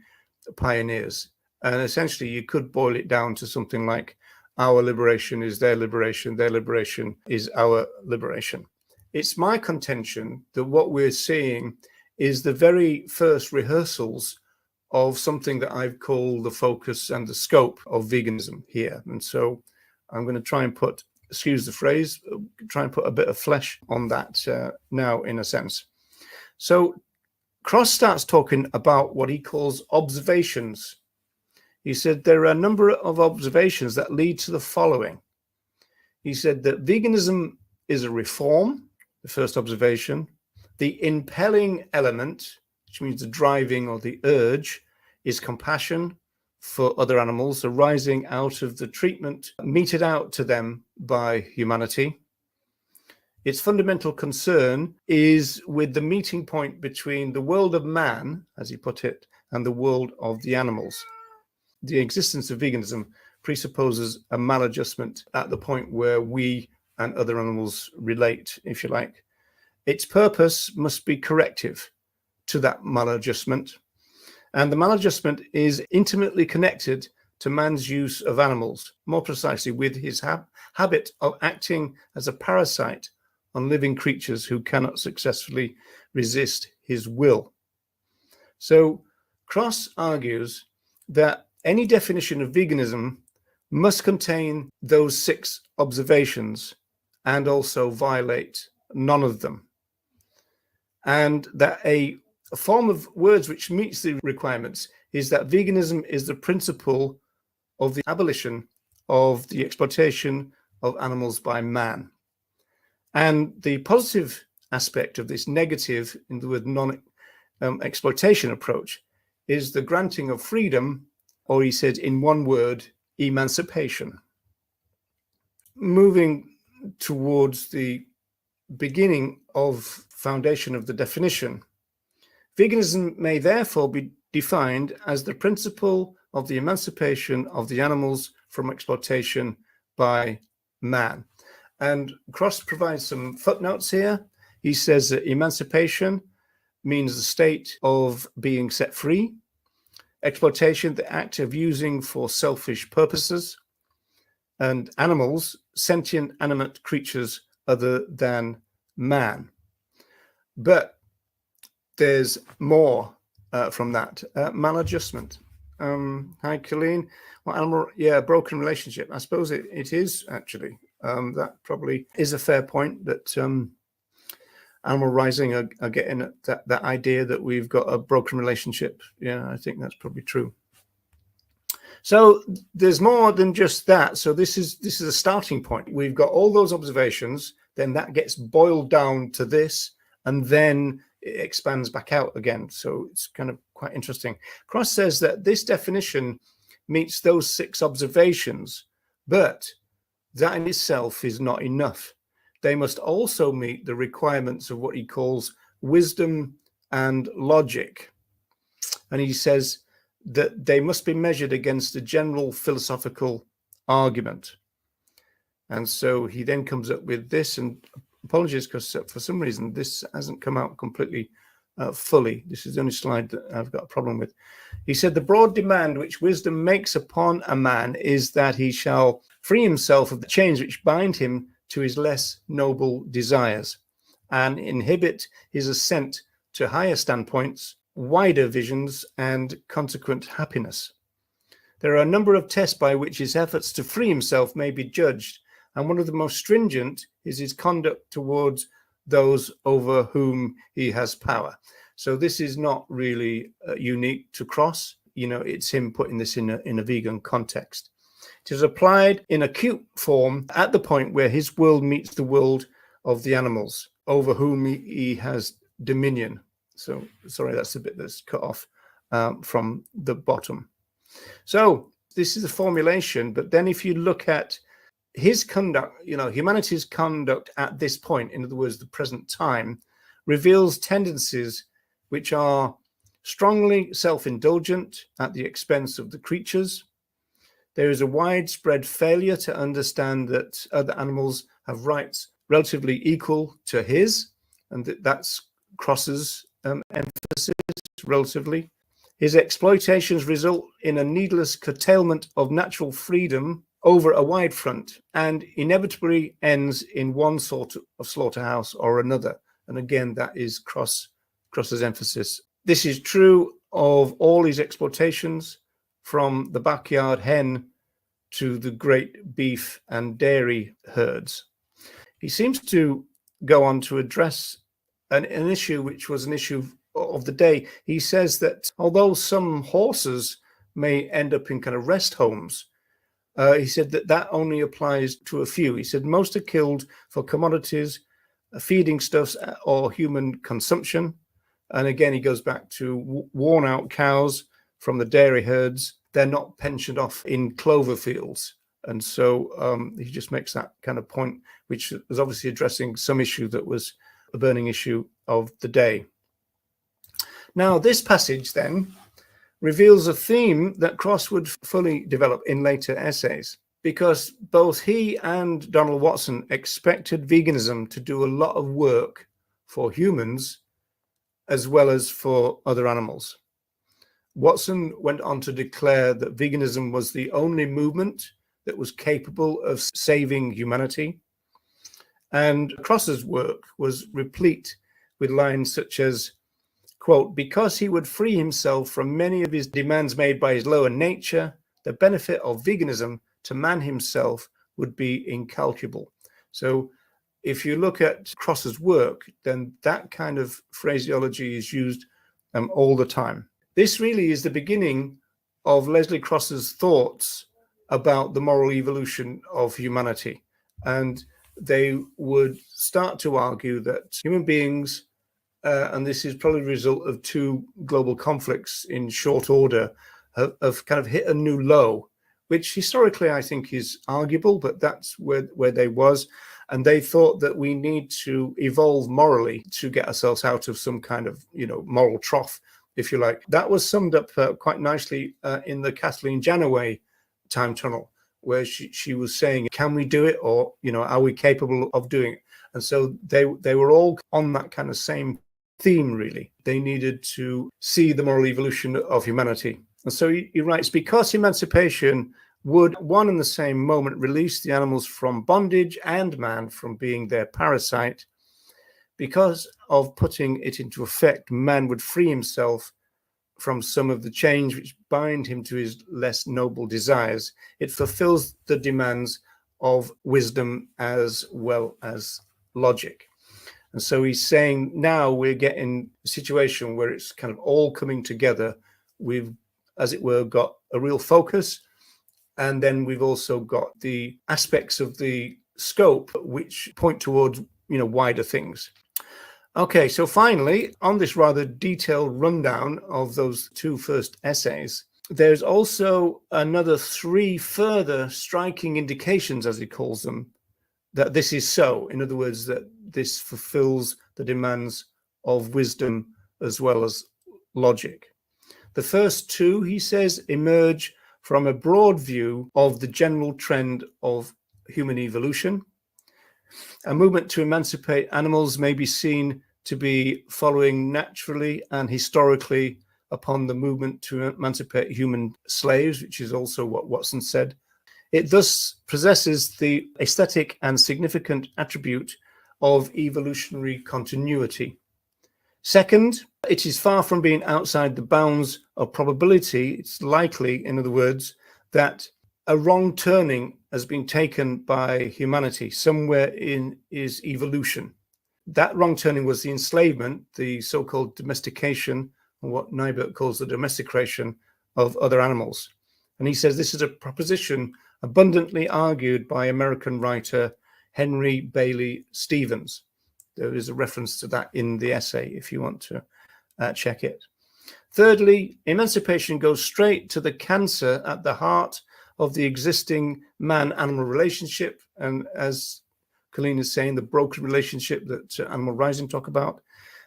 pioneers. And essentially, you could boil it down to something like, our liberation is their liberation is our liberation. It's my contention that what we're seeing is the very first rehearsals of something that I've called the focus and the scope of veganism here. And so I'm going to try and put, excuse the phrase, try and put a bit of flesh on that now, in a sense. So Cross starts talking about what he calls observations. He said there are a number of observations that lead to the following. He said that veganism is a reform, the first observation. The impelling element, which means the driving or the urge, is compassion for other animals arising out of the treatment meted out to them by humanity. Its fundamental concern is with the meeting point between the world of man, as he put it, and the world of the animals. The existence of veganism presupposes a maladjustment at the point where we and other animals relate, if you like. Its purpose must be corrective to that maladjustment. And the maladjustment is intimately connected to man's use of animals, more precisely with his habit of acting as a parasite on living creatures who cannot successfully resist his will. So Cross argues that any definition of veganism must contain those 6 observations and also violate none of them. And that a form of words which meets the requirements is that veganism is the principle of the abolition of the exploitation of animals by man. And the positive aspect of this negative, in the word non-exploitation approach, is the granting of freedom, or he said in one word, emancipation. Moving towards the beginning of foundation of the definition, veganism may therefore be defined as the principle of the emancipation of the animals from exploitation by man. And Cross provides some footnotes here. He says that emancipation means the state of being set free, exploitation, the act of using for selfish purposes, and animals, sentient animate creatures other than man. But there's more from that. Maladjustment. Hi, Colleen. Well, animal, yeah, broken relationship. I suppose it is actually. That probably is a fair point, that Animal Rising are getting at that idea that we've got a broken relationship. Yeah, I think that's probably true. So there's more than just that. So this is a starting point. We've got all those observations, then that gets boiled down to this, and then it expands back out again. So it's kind of quite interesting. Cross says that this definition meets those 6 observations, but that in itself is not enough. They must also meet the requirements of what he calls wisdom and logic. And he says that they must be measured against a general philosophical argument. And so he then comes up with this, and apologies because for some reason this hasn't come out completely fully. This is the only slide that I've got a problem with. He said the broad demand which wisdom makes upon a man is that he shall free himself of the chains which bind him to his less noble desires and inhibit his ascent to higher standpoints, wider visions, and consequent happiness. There are a number of tests by which his efforts to free himself may be judged, and one of the most stringent is his conduct towards those over whom he has power. So this is not really unique to Cross. You know, it's him putting this in a vegan context. It is applied in acute form at the point where his world meets the world of the animals over whom he has dominion. So, sorry, that's the bit that's cut off from the bottom. So this is a formulation, but then if you look at his conduct, you know, humanity's conduct at this point, in other words, the present time, reveals tendencies which are strongly self-indulgent at the expense of the creatures. There is a widespread failure to understand that other animals have rights relatively equal to his, and that's Cross's emphasis, relatively. His exploitations result in a needless curtailment of natural freedom over a wide front, and inevitably ends in one sort of slaughterhouse or another. And again, that is Cross's emphasis. This is true of all his exploitations, from the backyard hen to the great beef and dairy herds. He seems to go on to address an issue which was an issue of the day. He says that although some horses may end up in kind of rest homes, he said that only applies to a few. He said most are killed for commodities, feeding stuffs, or human consumption. And again, he goes back to worn out cows from the dairy herds. They're not pensioned off in clover fields. And so he just makes that kind of point, which was obviously addressing some issue that was a burning issue of the day. Now, this passage then reveals a theme that Cross would fully develop in later essays, because both he and Donald Watson expected veganism to do a lot of work for humans as well as for other animals. Watson went on to declare that veganism was the only movement that was capable of saving humanity. And Cross's work was replete with lines such as, quote, because he would free himself from many of his demands made by his lower nature, the benefit of veganism to man himself would be incalculable. So if you look at Cross's work, then that kind of phraseology is used all the time. This really is the beginning of Leslie Cross's thoughts about the moral evolution of humanity. And they would start to argue that human beings, and this is probably the result of two global conflicts in short order, have kind of hit a new low, which historically I think is arguable, but that's where they was. And they thought that we need to evolve morally to get ourselves out of some kind of, moral trough, if you like. That was summed up quite nicely in the Kathleen Janaway time tunnel, where she was saying, can we do it? Or, are we capable of doing it? And so they were all on that kind of same theme, really. They needed to see the moral evolution of humanity. And so he writes, because emancipation would, one and the same moment, release the animals from bondage and man from being their parasite, because of putting it into effect, man would free himself from some of the chains which bind him to his less noble desires. It fulfills the demands of wisdom as well as logic. And so he's saying now we're getting a situation where it's kind of all coming together. We've, as it were, got a real focus. And then we've also got the aspects of the scope which point towards, wider things. Okay, so finally, on this rather detailed rundown of those two first essays, there's also another three further striking indications, as he calls them, that this is so. In other words, that this fulfills the demands of wisdom as well as logic. The first two, he says, emerge from a broad view of the general trend of human evolution. A movement to emancipate animals may be seen to be following naturally and historically upon the movement to emancipate human slaves, which is also what Watson said. It thus possesses the aesthetic and significant attribute of evolutionary continuity. Second, it is far from being outside the bounds of probability. It's likely, in other words, that a wrong turning has been taken by humanity. Somewhere in is evolution. That wrong turning was the enslavement, the so-called domestication, or what Niebuhr calls the domestication of other animals. And he says this is a proposition abundantly argued by American writer Henry Bailey Stevens. There is a reference to that in the essay if you want to check it. Thirdly, emancipation goes straight to the cancer at the heart of the existing man-animal relationship, and as Colleen is saying, the broken relationship that Animal Rising talk about,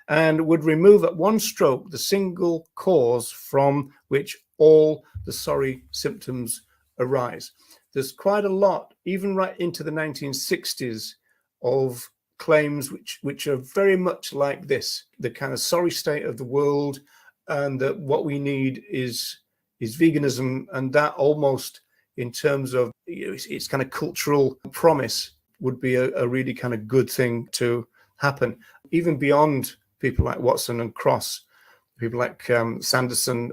and would remove at one stroke the single cause from which all the sorry symptoms arise. There's quite a lot, even right into the 1960s, of claims which are very much like this, the kind of sorry state of the world, and that what we need is veganism, and that almost in terms of its kind of cultural promise would be a really kind of good thing to happen, even beyond people like Watson and Cross, people like Sanderson,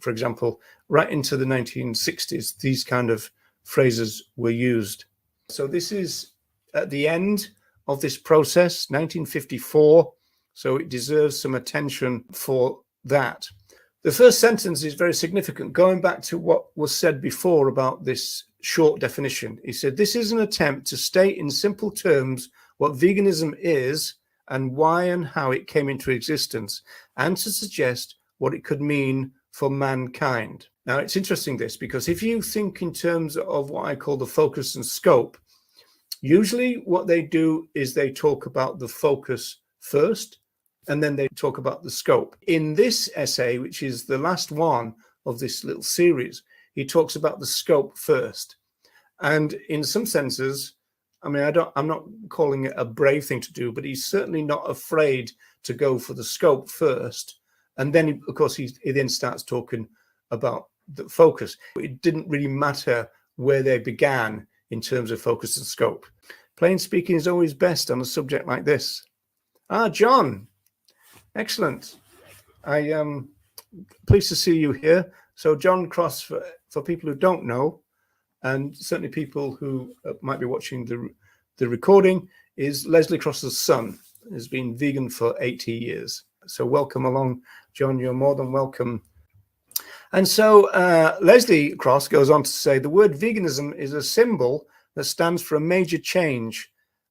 for example, right into the 1960s, these kind of phrases were used. So this is at the end of this process, 1954, so it deserves some attention for that. The first sentence is very significant, going back to what was said before about this short definition. He said, this is an attempt to state in simple terms what veganism is and why and how it came into existence, and to suggest what it could mean for mankind. Now, it's interesting this, because if you think in terms of what I call the focus and scope, usually what they do is they talk about the focus first, and then they talk about the scope. In this essay, which is the last one of this little series, he talks about the scope first. And in some senses, I mean, I'm not calling it a brave thing to do, but he's certainly not afraid to go for the scope first. And then, of course, he then starts talking about the focus. It didn't really matter where they began in terms of focus and scope. Plain speaking is always best on a subject like this. John, excellent. I am pleased to see you here. So John Cross, for people who don't know, and certainly people who might be watching the recording, is Leslie Cross's son. Has been vegan for 80 years. So welcome along, John. You're more than welcome And so Leslie Cross goes on to say the word veganism is a symbol that stands for a major change,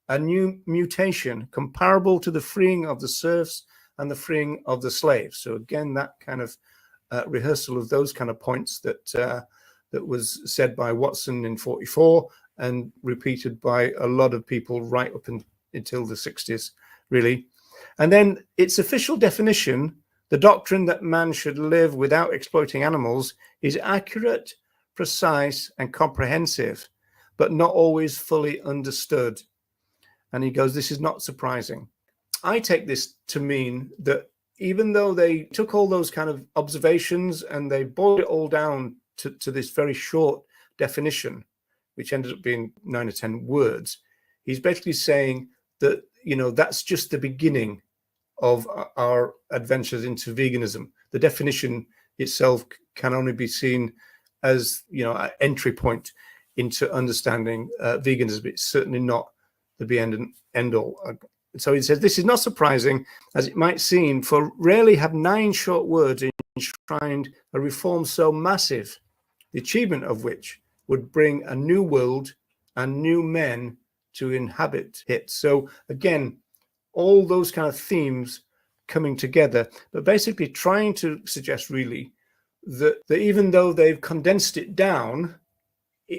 a new mutation comparable to the freeing of the serfs and the freeing of the slaves. So again, that kind of rehearsal of those kind of points that that was said by Watson in 44 and repeated by a lot of people right up until the 60s, really. And then its official definition, the doctrine that man should live without exploiting animals, is accurate, precise, and comprehensive, but not always fully understood. And he goes, this is not surprising. I take this to mean that even though they took all those kind of observations and they boiled it all down to this very short definition, which ended up being 9 or 10 words, he's basically saying that, you know, that's just the beginning of our adventures into veganism. The definition itself can only be seen as, you know, an entry point into understanding veganism. It's certainly not the be end and end all. So he says, this is not surprising, as it might seem, for rarely have 9 short words enshrined a reform so massive, the achievement of which would bring a new world and new men to inhabit it. So again, all those kind of themes coming together, but basically trying to suggest really that even though they've condensed it down,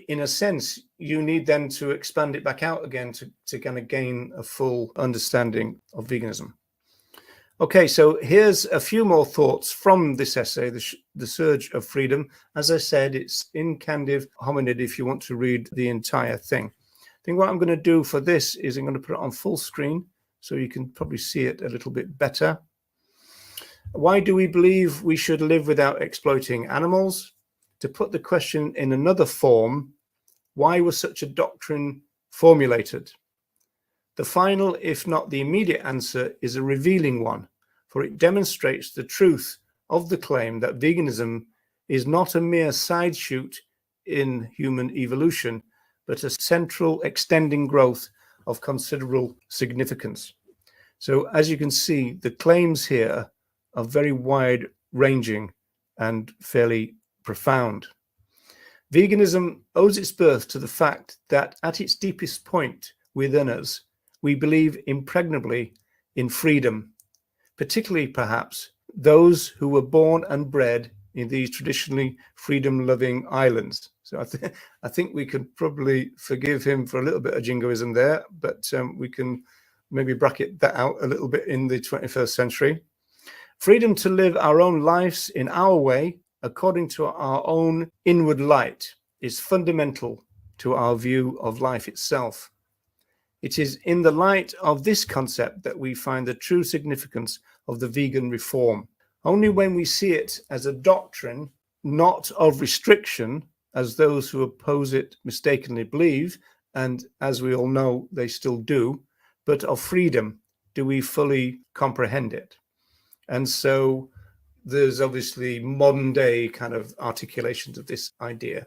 in a sense, you need then to expand it back out again to kind of gain a full understanding of veganism. Okay, so here's a few more thoughts from this essay, The Surge of Freedom. As I said, it's in Candid Hominid if you want to read the entire thing. I think what I'm going to do for this is I'm going to put it on full screen so you can probably see it a little bit better. Why do we believe we should live without exploiting animals? To put the question in another form, why was such a doctrine formulated? The final, if not the immediate answer, is a revealing one, for it demonstrates the truth of the claim that veganism is not a mere side shoot in human evolution, but a central extending growth of considerable significance. So as you can see, the claims here are very wide-ranging and fairly profound. Veganism owes its birth to the fact that at its deepest point within us, we believe impregnably in freedom, particularly perhaps those who were born and bred in these traditionally freedom-loving islands. So I think we could probably forgive him for a little bit of jingoism there, but we can maybe bracket that out a little bit in the 21st century. Freedom to live our own lives in our way, according to our own inward light, is fundamental to our view of life itself. It is in the light of this concept that we find the true significance of the vegan reform. Only when we see it as a doctrine, not of restriction, as those who oppose it mistakenly believe, and as we all know, they still do, but of freedom, do we fully comprehend it. And so there's obviously modern day kind of articulations of this idea.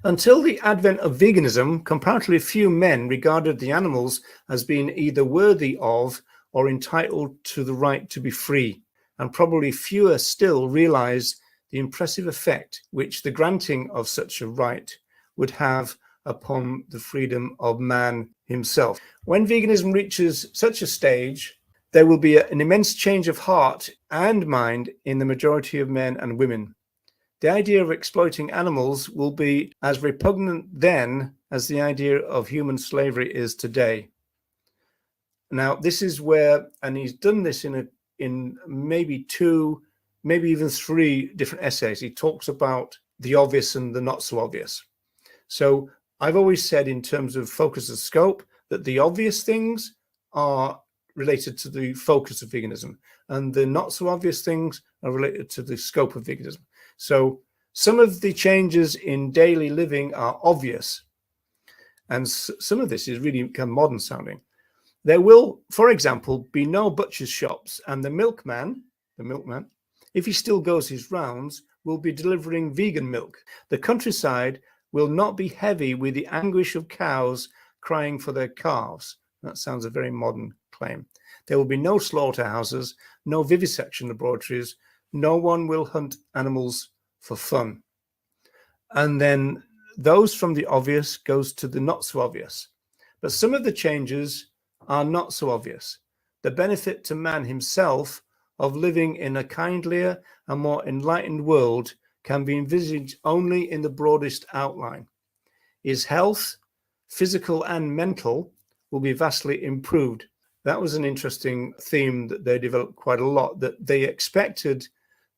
Until the advent of veganism, comparatively few men regarded the animals as being either worthy of or entitled to the right to be free, and probably fewer still realized the impressive effect which the granting of such a right would have upon the freedom of man himself. When veganism reaches such a stage, there will be an immense change of heart and mind in the majority of men and women. The idea of exploiting animals will be as repugnant then as the idea of human slavery is today. Now, this is where, and he's done this in maybe 2, maybe even 3 different essays. He talks about the obvious and the not so obvious. So I've always said in terms of focus and scope that the obvious things are related to the focus of veganism, and the not so obvious things are related to the scope of veganism. So some of the changes in daily living are obvious, and some of this is really kind of modern sounding. There will, for example, be no butcher's shops, and the milkman, if he still goes his rounds, will be delivering vegan milk. The countryside will not be heavy with the anguish of cows crying for their calves. That sounds a very modern claim. There will be no slaughterhouses, no vivisection laboratories, no one will hunt animals for fun. And then those from the obvious goes to the not so obvious. But some of the changes are not so obvious. The benefit to man himself of living in a kindlier and more enlightened world can be envisaged only in the broadest outline. His health, physical and mental, will be vastly improved. That was an interesting theme that they developed quite a lot, that they expected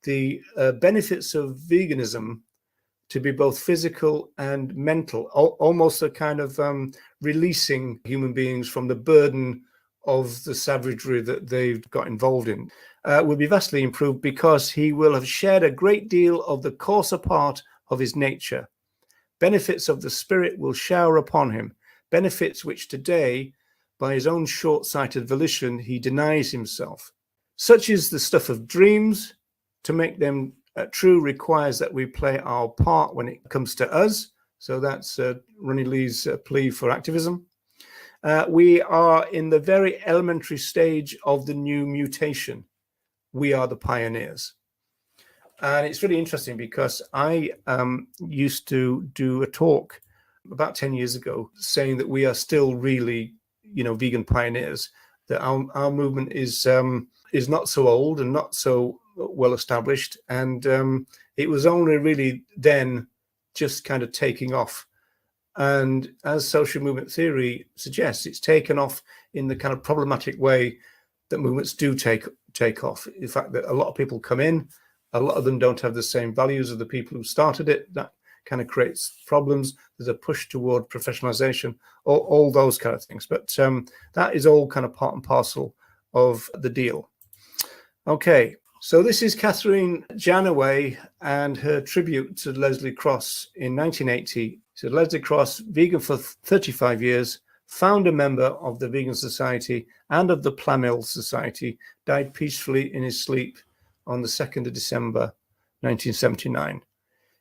the benefits of veganism to be both physical and mental, almost a kind of releasing human beings from the burden of the savagery that they've got involved in, will be vastly improved because he will have shared a great deal of the coarser part of his nature. Benefits of the spirit will shower upon him, benefits which today, by his own short-sighted volition, he denies himself. Such is the stuff of dreams. To make them true requires that we play our part when it comes to us. So that's Ronnie Lee's plea for activism. We are in the very elementary stage of the new mutation. We are the pioneers. And it's really interesting because I used to do a talk about 10 years ago saying that we are still really, vegan pioneers, that our movement is not so old and not so well established. And it was only really then just kind of taking off. And as social movement theory suggests, it's taken off in the kind of problematic way that movements do take off. In fact, that a lot of people come in, a lot of them don't have the same values of the people who started it. That kind of creates problems. There's a push toward professionalization, all those kind of things. But that is all kind of part and parcel of the deal. Okay, so this is Catherine Janaway and her tribute to Leslie Cross in 1980. So Leslie Cross, vegan for 35 years, founder member of the Vegan Society and of the Plamil Society, died peacefully in his sleep on the 2nd of December, 1979.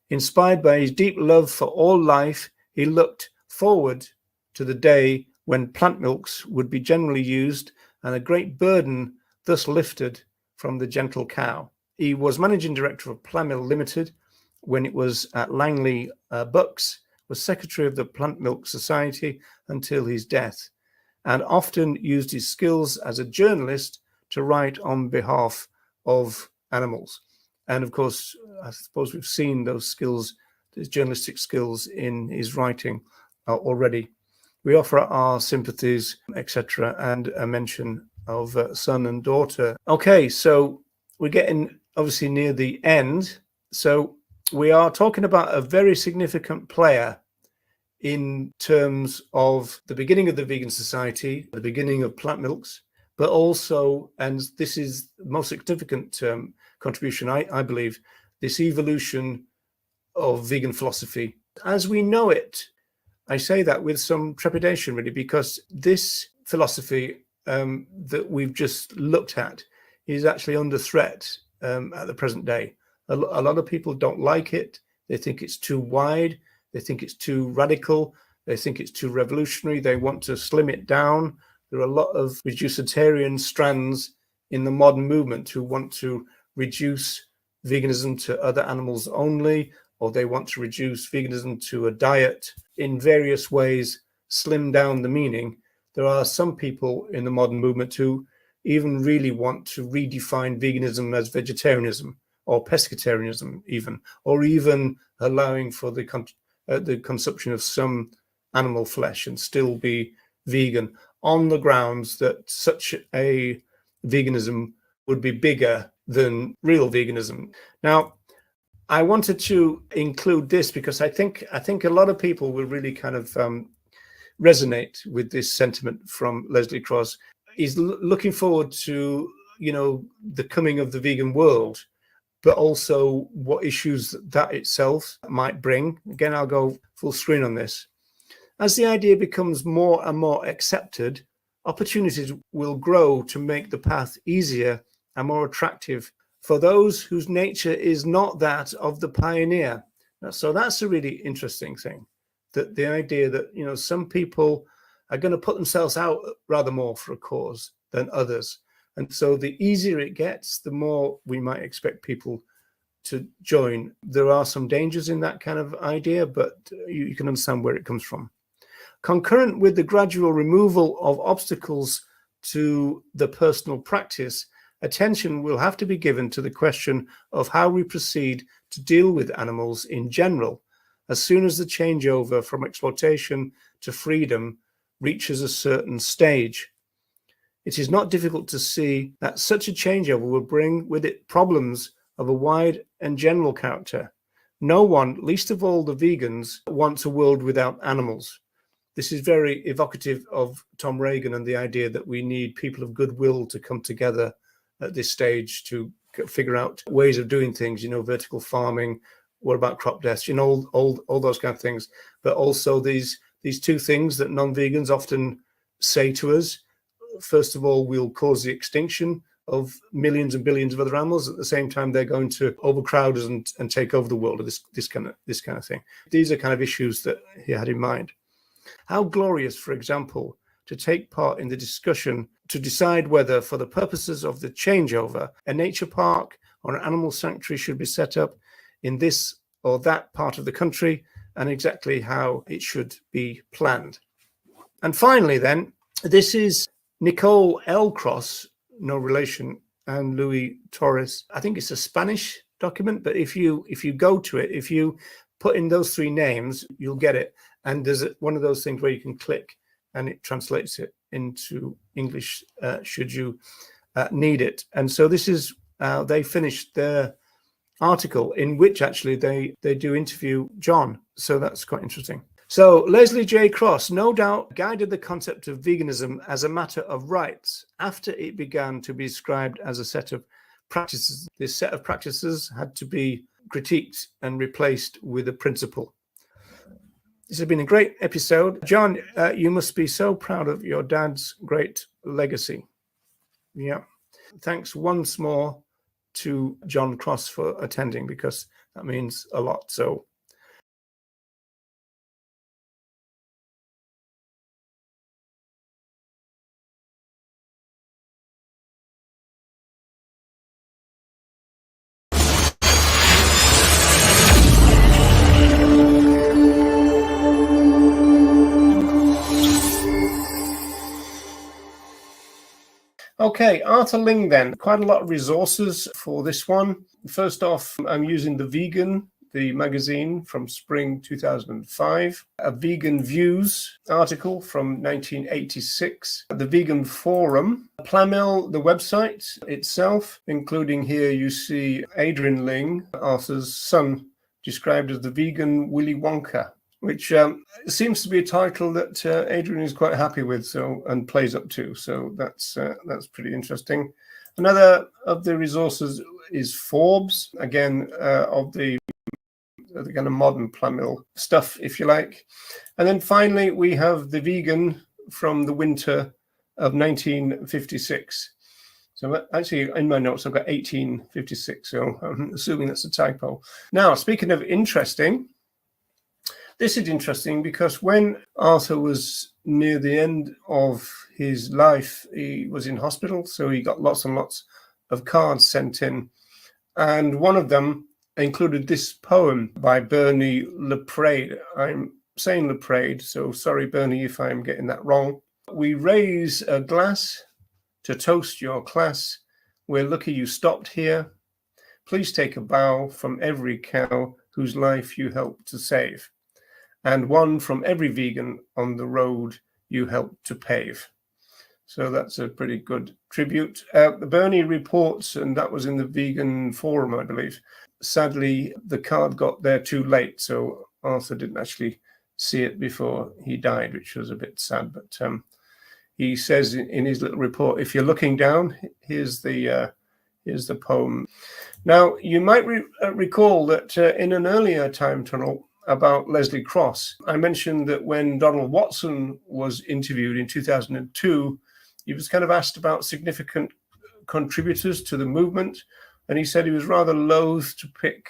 Inspired by his deep love for all life, he looked forward to the day when plant milks would be generally used and a great burden thus lifted from the gentle cow. He was managing director of Plamil Limited when it was at Langley Bucks, was secretary of the Plant Milk Society until his death, and often used his skills as a journalist to write on behalf of animals. And of course, I suppose we've seen those skills, his journalistic skills in his writing already. We offer our sympathies, etc., and a mention of son and daughter. Okay, so we're getting obviously near the end. So we are talking about a very significant player in terms of the beginning of the Vegan Society, the beginning of plant milks, but also, and this is the most significant contribution, I believe, this evolution of vegan philosophy as we know it. I say that with some trepidation, really, because this philosophy that we've just looked at is actually under threat at the present day. A lot of people don't like it. They think it's too wide. They think it's too radical. They think it's too revolutionary. They want to slim it down. There are a lot of reducitarian strands in the modern movement who want to reduce veganism to other animals only, or they want to reduce veganism to a diet in various ways, slim down the meaning. There are some people in the modern movement who even really want to redefine veganism as vegetarianism or pescatarianism even, or even allowing for the consumption of some animal flesh and still be vegan on the grounds that such a veganism would be bigger than real veganism. Now, I wanted to include this because I think a lot of people will really kind of resonate with this sentiment from Leslie Cross. He's looking forward to, the coming of the vegan world, but also what issues that itself might bring. Again, I'll go full screen on this. As the idea becomes more and more accepted, opportunities will grow to make the path easier and more attractive for those whose nature is not that of the pioneer. So that's a really interesting thing, that the idea that, some people are going to put themselves out rather more for a cause than others. And so the easier it gets, the more we might expect people to join. There are some dangers in that kind of idea, but you can understand where it comes from. Concurrent with the gradual removal of obstacles to the personal practice, attention will have to be given to the question of how we proceed to deal with animals in general, as soon as the changeover from exploitation to freedom reaches a certain stage. It is not difficult to see that such a changeover will bring with it problems of a wide and general character. No one, least of all the vegans, wants a world without animals. This is very evocative of Tom Reagan and the idea that we need people of goodwill to come together at this stage to figure out ways of doing things, vertical farming, what about crop deaths, all those kind of things. But also these two things that non-vegans often say to us. First of all, we'll cause the extinction of millions and billions of other animals. At the same time, they're going to overcrowd us and take over the world, or this kind of thing. These are kind of issues that he had in mind. How glorious, for example, to take part in the discussion to decide whether, for the purposes of the changeover, a nature park or an animal sanctuary should be set up in this or that part of the country, and exactly how it should be planned. And finally, then, this is Nicole L. Cross, no relation, and Luis Torres. I think it's a Spanish document, but if you go to it, if you put in those three names, you'll get it. And there's one of those things where you can click and it translates it into English should you need it. And so this is, they finished their article in which actually they do interview John. So that's quite interesting. So Leslie J. Cross no doubt guided the concept of veganism as a matter of rights after it began to be described as a set of practices. This set of practices had to be critiqued and replaced with a principle. This has been a great episode. John, you must be so proud of your dad's great legacy. Yeah. Thanks once more to John Cross for attending, because that means a lot. So okay, Arthur Ling then. Quite a lot of resources for this one. First off, I'm using The Vegan, the magazine from spring 2005, a Vegan Views article from 1986, the Vegan Forum, Plamil, the website itself, including here you see Adrian Ling, Arthur's son, described as the vegan Willy Wonka, which seems to be a title that Adrian is quite happy with, and plays up to. So that's pretty interesting. Another of the resources is Forbes, again of the kind of modern Plamil stuff, if you like. And then finally we have The Vegan from the winter of 1956. So actually in my notes I've got 1856, so I'm assuming that's a typo. Now, speaking of interesting, this is interesting because when Arthur was near the end of his life, he was in hospital, so he got lots and lots of cards sent in. And one of them included this poem by Bernie Leprade. I'm saying Leprade, so sorry, Bernie, if I'm getting that wrong. We raise a glass to toast your class. We're lucky you stopped here. Please take a bow from every cow whose life you helped to save, and one from every vegan on the road you helped to pave. So that's a pretty good tribute. Bernie reports, and that was in the Vegan Forum, I believe. Sadly, the card got there too late, so Arthur didn't actually see it before he died, which was a bit sad. But he says in his little report, if you're looking down, here's the poem. Now, you might recall that in an earlier time tunnel about Leslie Cross, I mentioned that when Donald Watson was interviewed in 2002, he was kind of asked about significant contributors to the movement, and he said he was rather loath to pick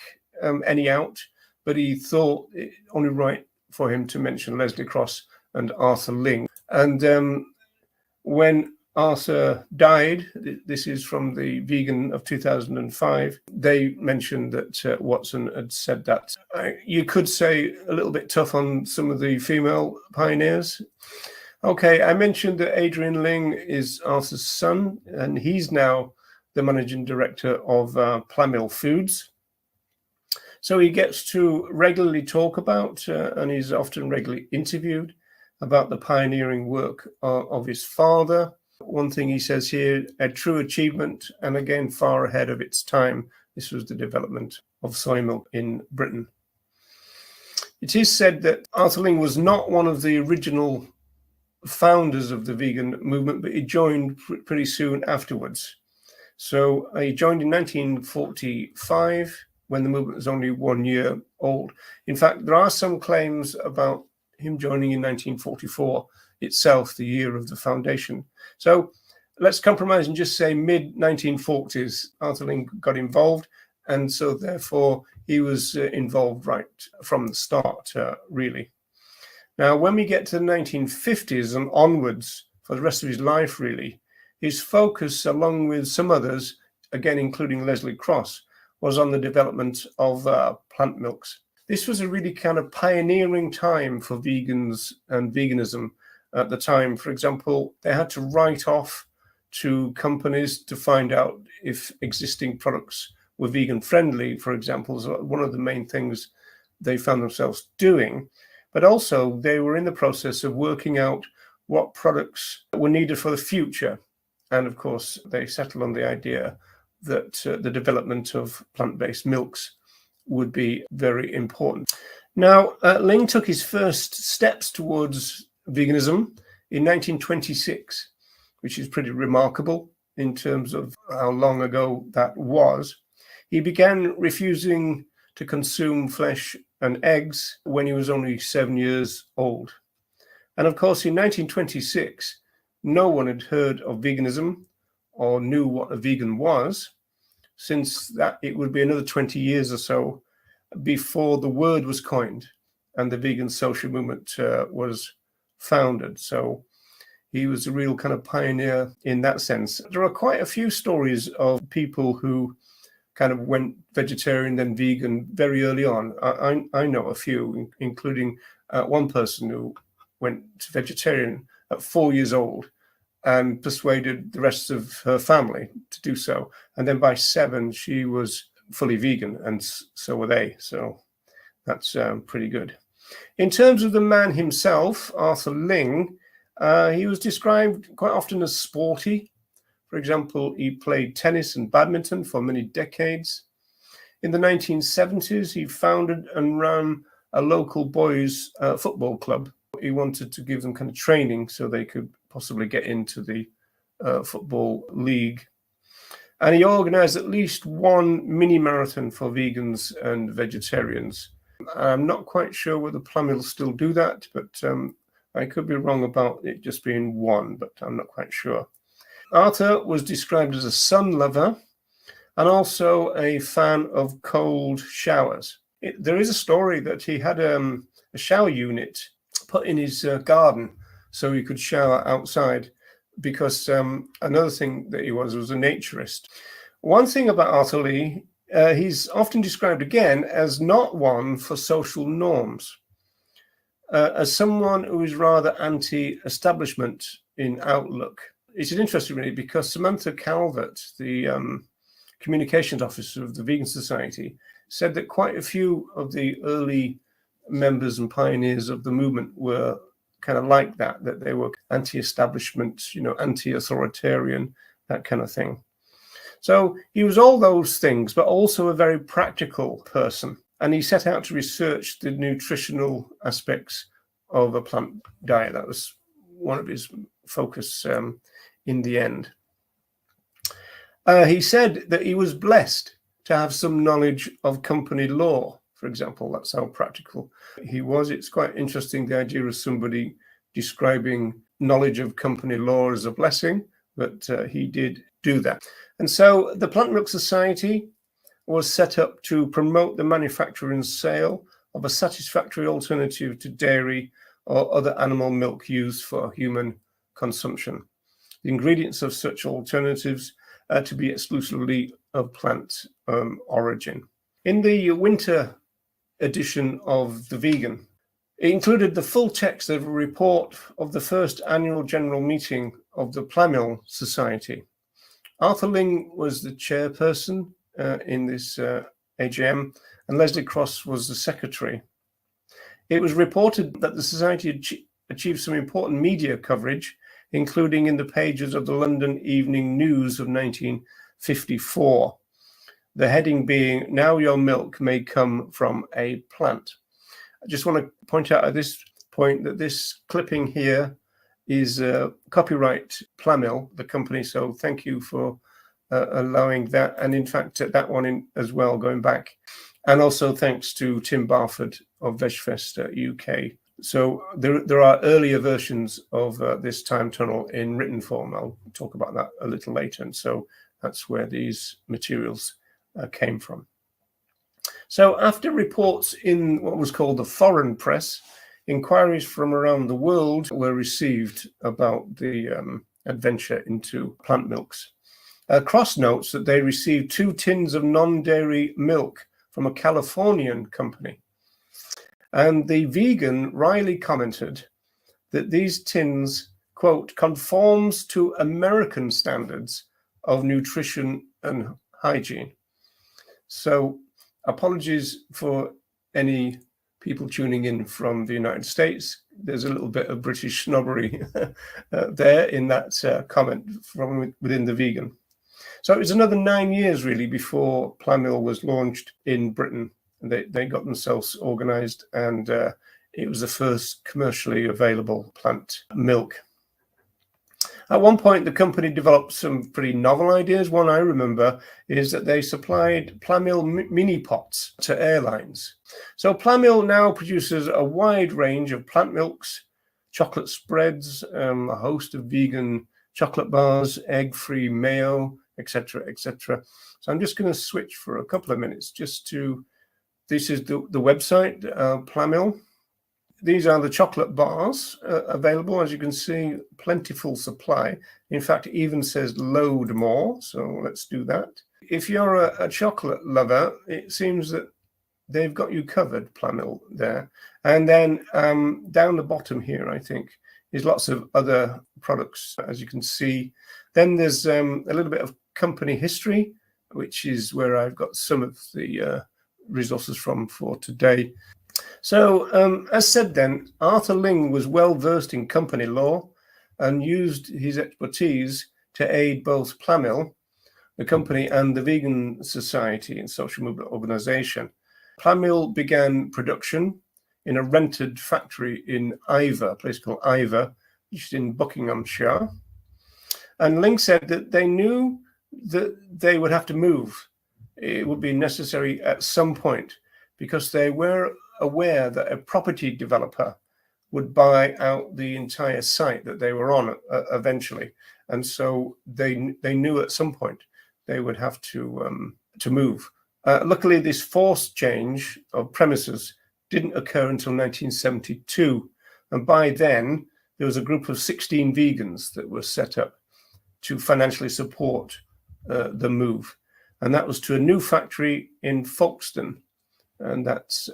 any out, but he thought it only right for him to mention Leslie Cross and Arthur Ling. And when Arthur died. This is from the Vegan of 2005. They mentioned that Watson had said that. You could say a little bit tough on some of the female pioneers. Okay, I mentioned that Adrian Ling is Arthur's son, and he's now the managing director of Plamil Foods. So he gets to regularly talk about, and he's often regularly interviewed about the pioneering work of his father. One thing he says here, a true achievement, and again, far ahead of its time. This was the development of soy milk in Britain. It is said that Arthur Ling was not one of the original founders of the vegan movement, but he joined pretty soon afterwards. So he joined in 1945 when the movement was only 1 year old. In fact, there are some claims about him joining in 1944 itself, the year of the foundation. So let's compromise and just say mid-1940s, Arthur Ling got involved, and so therefore he was involved right from the start, really. Now, when we get to the 1950s and onwards, for the rest of his life, really, his focus, along with some others, again, including Leslie Cross, was on the development of plant milks. This was a really kind of pioneering time for vegans and veganism at the time. For example, they had to write off to companies to find out if existing products were vegan friendly, for example, is one of the main things they found themselves doing. But also they were in the process of working out what products were needed for the future. And of course, they settled on the idea that the development of plant-based milks would be very important. Now, Ling took his first steps towards veganism in 1926, which is pretty remarkable in terms of how long ago that was. He began refusing to consume flesh and eggs when he was only 7 years old. And of course, in 1926, no one had heard of veganism or knew what a vegan was, since that it would be another 20 years or so before the word was coined and the vegan social movement was founded. So he was a real kind of pioneer in that sense. There are quite a few stories of people who kind of went vegetarian, then vegan very early on. I know a few, including one person who went vegetarian at 4 years old and persuaded the rest of her family to do so. And then by 7, she was fully vegan, and so were they. So that's pretty good. In terms of the man himself, Arthur Ling, he was described quite often as sporty. For example, he played tennis and badminton for many decades. In the 1970s, he founded and ran a local boys' football club. He wanted to give them kind of training so they could possibly get into the football league. And he organized at least one mini marathon for vegans and vegetarians. I'm not quite sure whether Plamil still do that, but I could be wrong about it just being one, but I'm not quite sure. Arthur was described as a sun lover and also a fan of cold showers. There is a story that he had a shower unit put in his garden so he could shower outside, because another thing that he was a naturist. One thing about Arthur Lee, he's often described again as not one for social norms, as someone who is rather anti-establishment in outlook. It's interesting, really, because Samantha Calvert, the communications officer of the Vegan Society, said that quite a few of the early members and pioneers of the movement were kind of like that they were anti-establishment, anti-authoritarian, that kind of thing. So he was all those things, but also a very practical person. And he set out to research the nutritional aspects of a plant diet. That was one of his focus in the end. He said that he was blessed to have some knowledge of company law, for example. That's how practical he was. It's quite interesting, the idea of somebody describing knowledge of company law as a blessing, but he did do that. And so the Plant Milk Society was set up to promote the manufacture and sale of a satisfactory alternative to dairy or other animal milk used for human consumption. the ingredients of such alternatives to be exclusively of plant origin. In the winter edition of The Vegan, it included the full text of a report of the first annual general meeting of the Plamil Society. Arthur Ling was the chairperson in this AGM, and Leslie Cross was the secretary. It was reported that the Society achieved some important media coverage, including in the pages of the London Evening News of 1954. The heading being, "Now Your Milk May Come from a Plant." I just want to point out at this point that this clipping here is copyright Plamil, the company, so thank you for allowing that, and in fact that one in as well, going back, and also thanks to Tim Barford of Vegfest UK. So there are earlier versions of this time tunnel in written form. I'll talk about that a little later, and so that's where these materials came from. So after reports in what was called the foreign press, inquiries from around the world were received about the adventure into plant milks. Cross notes that they received 2 tins of non-dairy milk from a Californian company. And the Vegan wryly commented that these tins, quote, conforms to American standards of nutrition and hygiene. So apologies for any people tuning in from the United States. There's a little bit of British snobbery there in that comment from within the Vegan. So it was another 9 years really before Plamil was launched in Britain. They got themselves organized, and it was the first commercially available plant milk. At one point, the company developed some pretty novel ideas. One I remember is that they supplied Plamil mini pots to airlines. So Plamil now produces a wide range of plant milks, chocolate spreads, a host of vegan chocolate bars, egg-free mayo, etc., etc. So I'm just going to switch for a couple of minutes just to, this is the website, Plamil. These are the chocolate bars available. As you can see, plentiful supply. In fact, it even says load more. So let's do that. If you're a chocolate lover, it seems that they've got you covered, Plamil there. And then down the bottom here, I think, is lots of other products, as you can see. Then there's a little bit of company history, which is where I've got some of the resources from for today. So, as said then, Arthur Ling was well versed in company law and used his expertise to aid both Plamil, the company, and the Vegan Society and Social Movement Organization. Plamil began production in a rented factory in Iver, a place called Iver, which is in Buckinghamshire. And Ling said that they knew that they would have to move. It would be necessary at some point because they were aware that a property developer would buy out the entire site that they were on eventually, and so they knew at some point they would have to move. Luckily, this forced change of premises didn't occur until 1972, and by then there was a group of 16 vegans that were set up to financially support the move, and that was to a new factory in Folkestone. And that's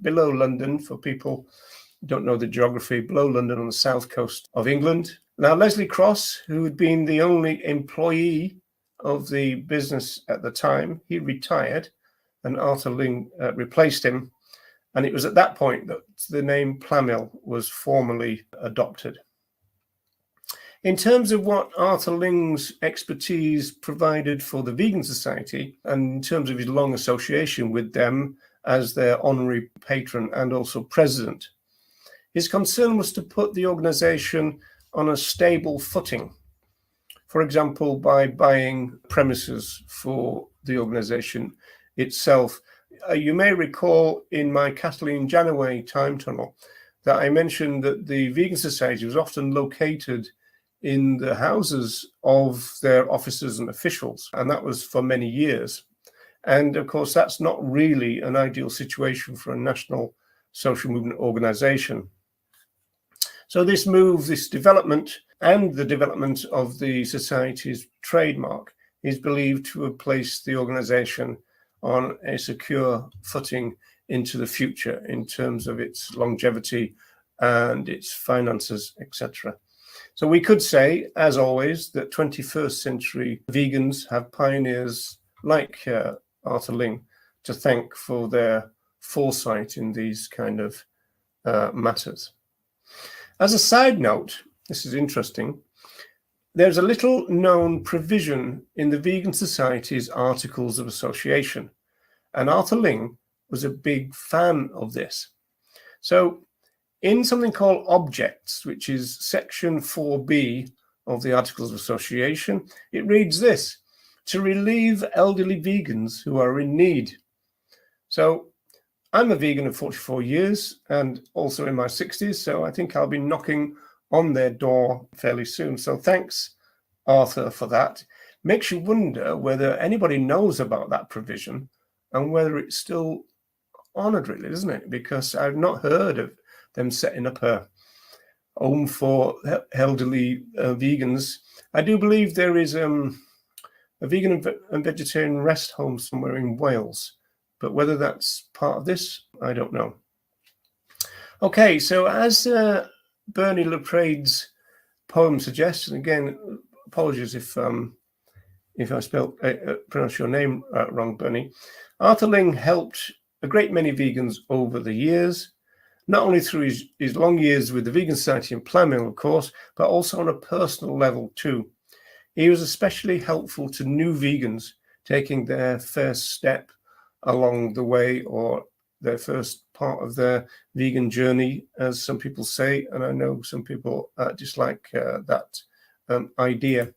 below London, for people who don't know the geography, below London on the south coast of England. Now, Leslie Cross, who had been the only employee of the business at the time, he retired, and Arthur Ling replaced him. And it was at that point that the name Plamil was formally adopted. In terms of what Arthur Ling's expertise provided for the Vegan Society, and in terms of his long association with them as their honorary patron and also president, his concern was to put the organization on a stable footing. For example, by buying premises for the organization itself. You may recall in my Kathleen Janaway time tunnel that I mentioned that the Vegan Society was often located in the houses of their officers and officials, and that was for many years. And of course, that's not really an ideal situation for a national social movement organization. So this move, this development, and the development of the society's trademark is believed to have placed the organization on a secure footing into the future in terms of its longevity and its finances, etc. So we could say, as always, that 21st century vegans have pioneers like Arthur Ling to thank for their foresight in these kind of matters. As a side note, this is interesting, there's a little known provision in the Vegan Society's Articles of Association, and Arthur Ling was a big fan of this. So in something called Objects, which is section 4B of the Articles of Association, it reads this: to relieve elderly vegans who are in need. So I'm a vegan of 44 years and also in my 60s, so I think I'll be knocking on their door fairly soon. So thanks, Arthur, for that. Makes you wonder whether anybody knows about that provision and whether it's still honoured, really, doesn't it? Because I've not heard of them setting up a home for elderly vegans. I do believe there is a vegan and vegetarian rest home somewhere in Wales, but whether that's part of this, I don't know. Okay, so as Bernie Laprade's poem suggests, and again, apologies if I pronounce your name wrong, Bernie. Arthur Ling helped a great many vegans over the years, not only through his long years with the Vegan Society in Plymouth, of course, but also on a personal level too. He was especially helpful to new vegans taking their first step along the way, or their first part of their vegan journey, as some people say, and I know some people dislike that idea.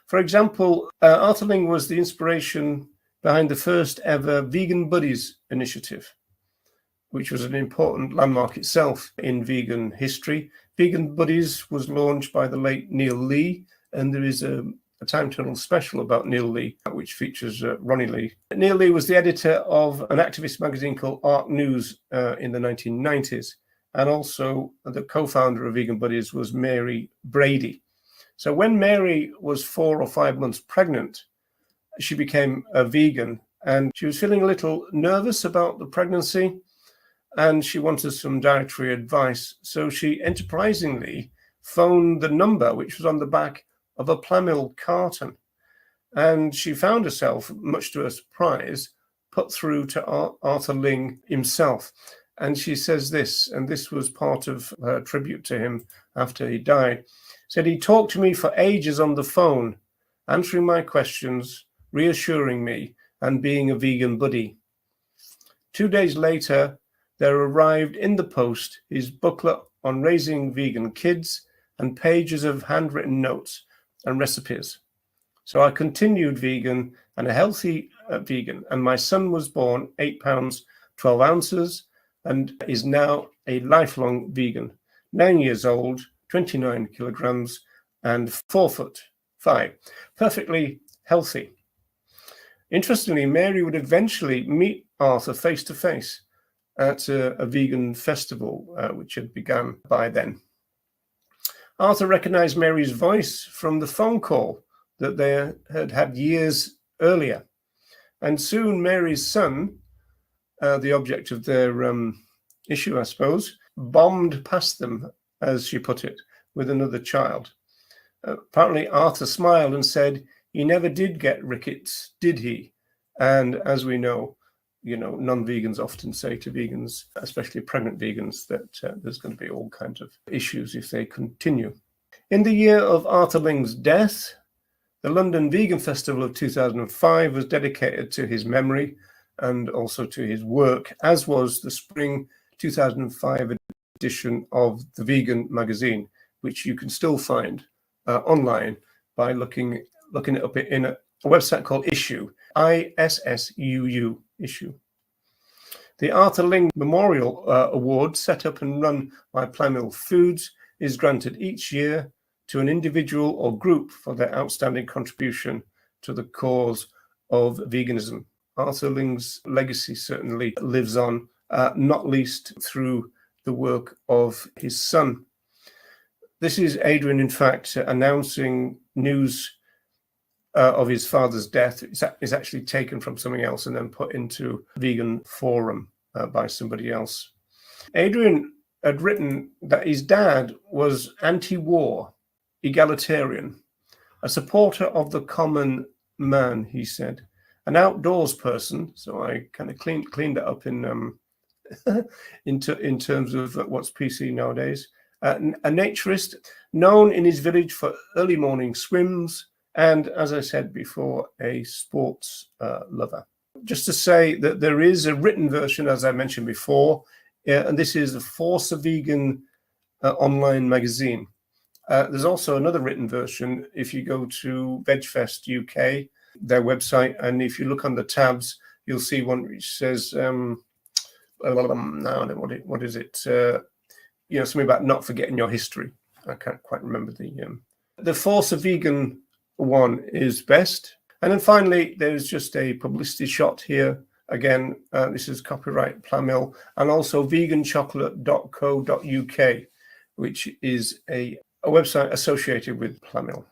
For example, Arthur Ling was the inspiration behind the first ever Vegan Buddies initiative, which was an important landmark itself in vegan history. Vegan Buddies was launched by the late Neil Lee, and there is a time tunnel special about Neil Lee, which features Ronnie Lee. Neil Lee was the editor of an activist magazine called Art News in the 1990s, and also the co-founder of Vegan Buddies was Mary Brady. So when Mary was 4 or 5 months pregnant, she became a vegan, and she was feeling a little nervous about the pregnancy, and she wanted some dietary advice. So she enterprisingly phoned the number which was on the back of a Plamil carton, and she found herself, much to her surprise, put through to Arthur Ling himself. And she says this, and this was part of her tribute to him after he died, said, he talked to me for ages on the phone, answering my questions, reassuring me, and being a vegan buddy. 2 days later, there arrived in the post his booklet on raising vegan kids and pages of handwritten notes and recipes. So I continued vegan and a healthy vegan, and my son was born 8 pounds 12 ounces and is now a lifelong vegan, 9 years old, 29 kilograms and 4'5", perfectly healthy. Interestingly, Mary would eventually meet Arthur face to face at a vegan festival, which had begun by then. Arthur recognized Mary's voice from the phone call that they had had years earlier. And soon Mary's son, the object of their issue, I suppose, bombed past them, as she put it, with another child. Apparently Arthur smiled and said, he never did get rickets, did he? And as we know, non-vegans often say to vegans, especially pregnant vegans, that there's going to be all kinds of issues if they continue. In the year of Arthur Ling's death, the London Vegan Festival of 2005 was dedicated to his memory and also to his work, as was the spring 2005 edition of the Vegan magazine, which you can still find online by looking it up in a website called Issue, ISSUU, Issue. The Arthur Ling Memorial Award, set up and run by Plamil Foods, is granted each year to an individual or group for their outstanding contribution to the cause of veganism. Arthur Ling's legacy certainly lives on, not least through the work of his son. This is Adrian, in fact, announcing news of his father's death. It's actually taken from something else and then put into vegan forum by somebody else. Adrian had written that his dad was anti-war, egalitarian, a supporter of the common man, he said, an outdoors person. So I kind of cleaned it up in in terms of what's PC nowadays. A naturist, known in his village for early morning swims, and as I said before, a sports lover. Just to say that there is a written version, as I mentioned before, and this is the Force of Vegan online magazine. There's also another written version if you go to VegFest UK, their website, and if you look on the tabs, you'll see one which says, what is it? Something about not forgetting your history. I can't quite remember the Force of Vegan one is best. And then finally, there's just a publicity shot here. Again, this is copyright Plamil, and also veganchocolate.co.uk, which is a website associated with Plamil.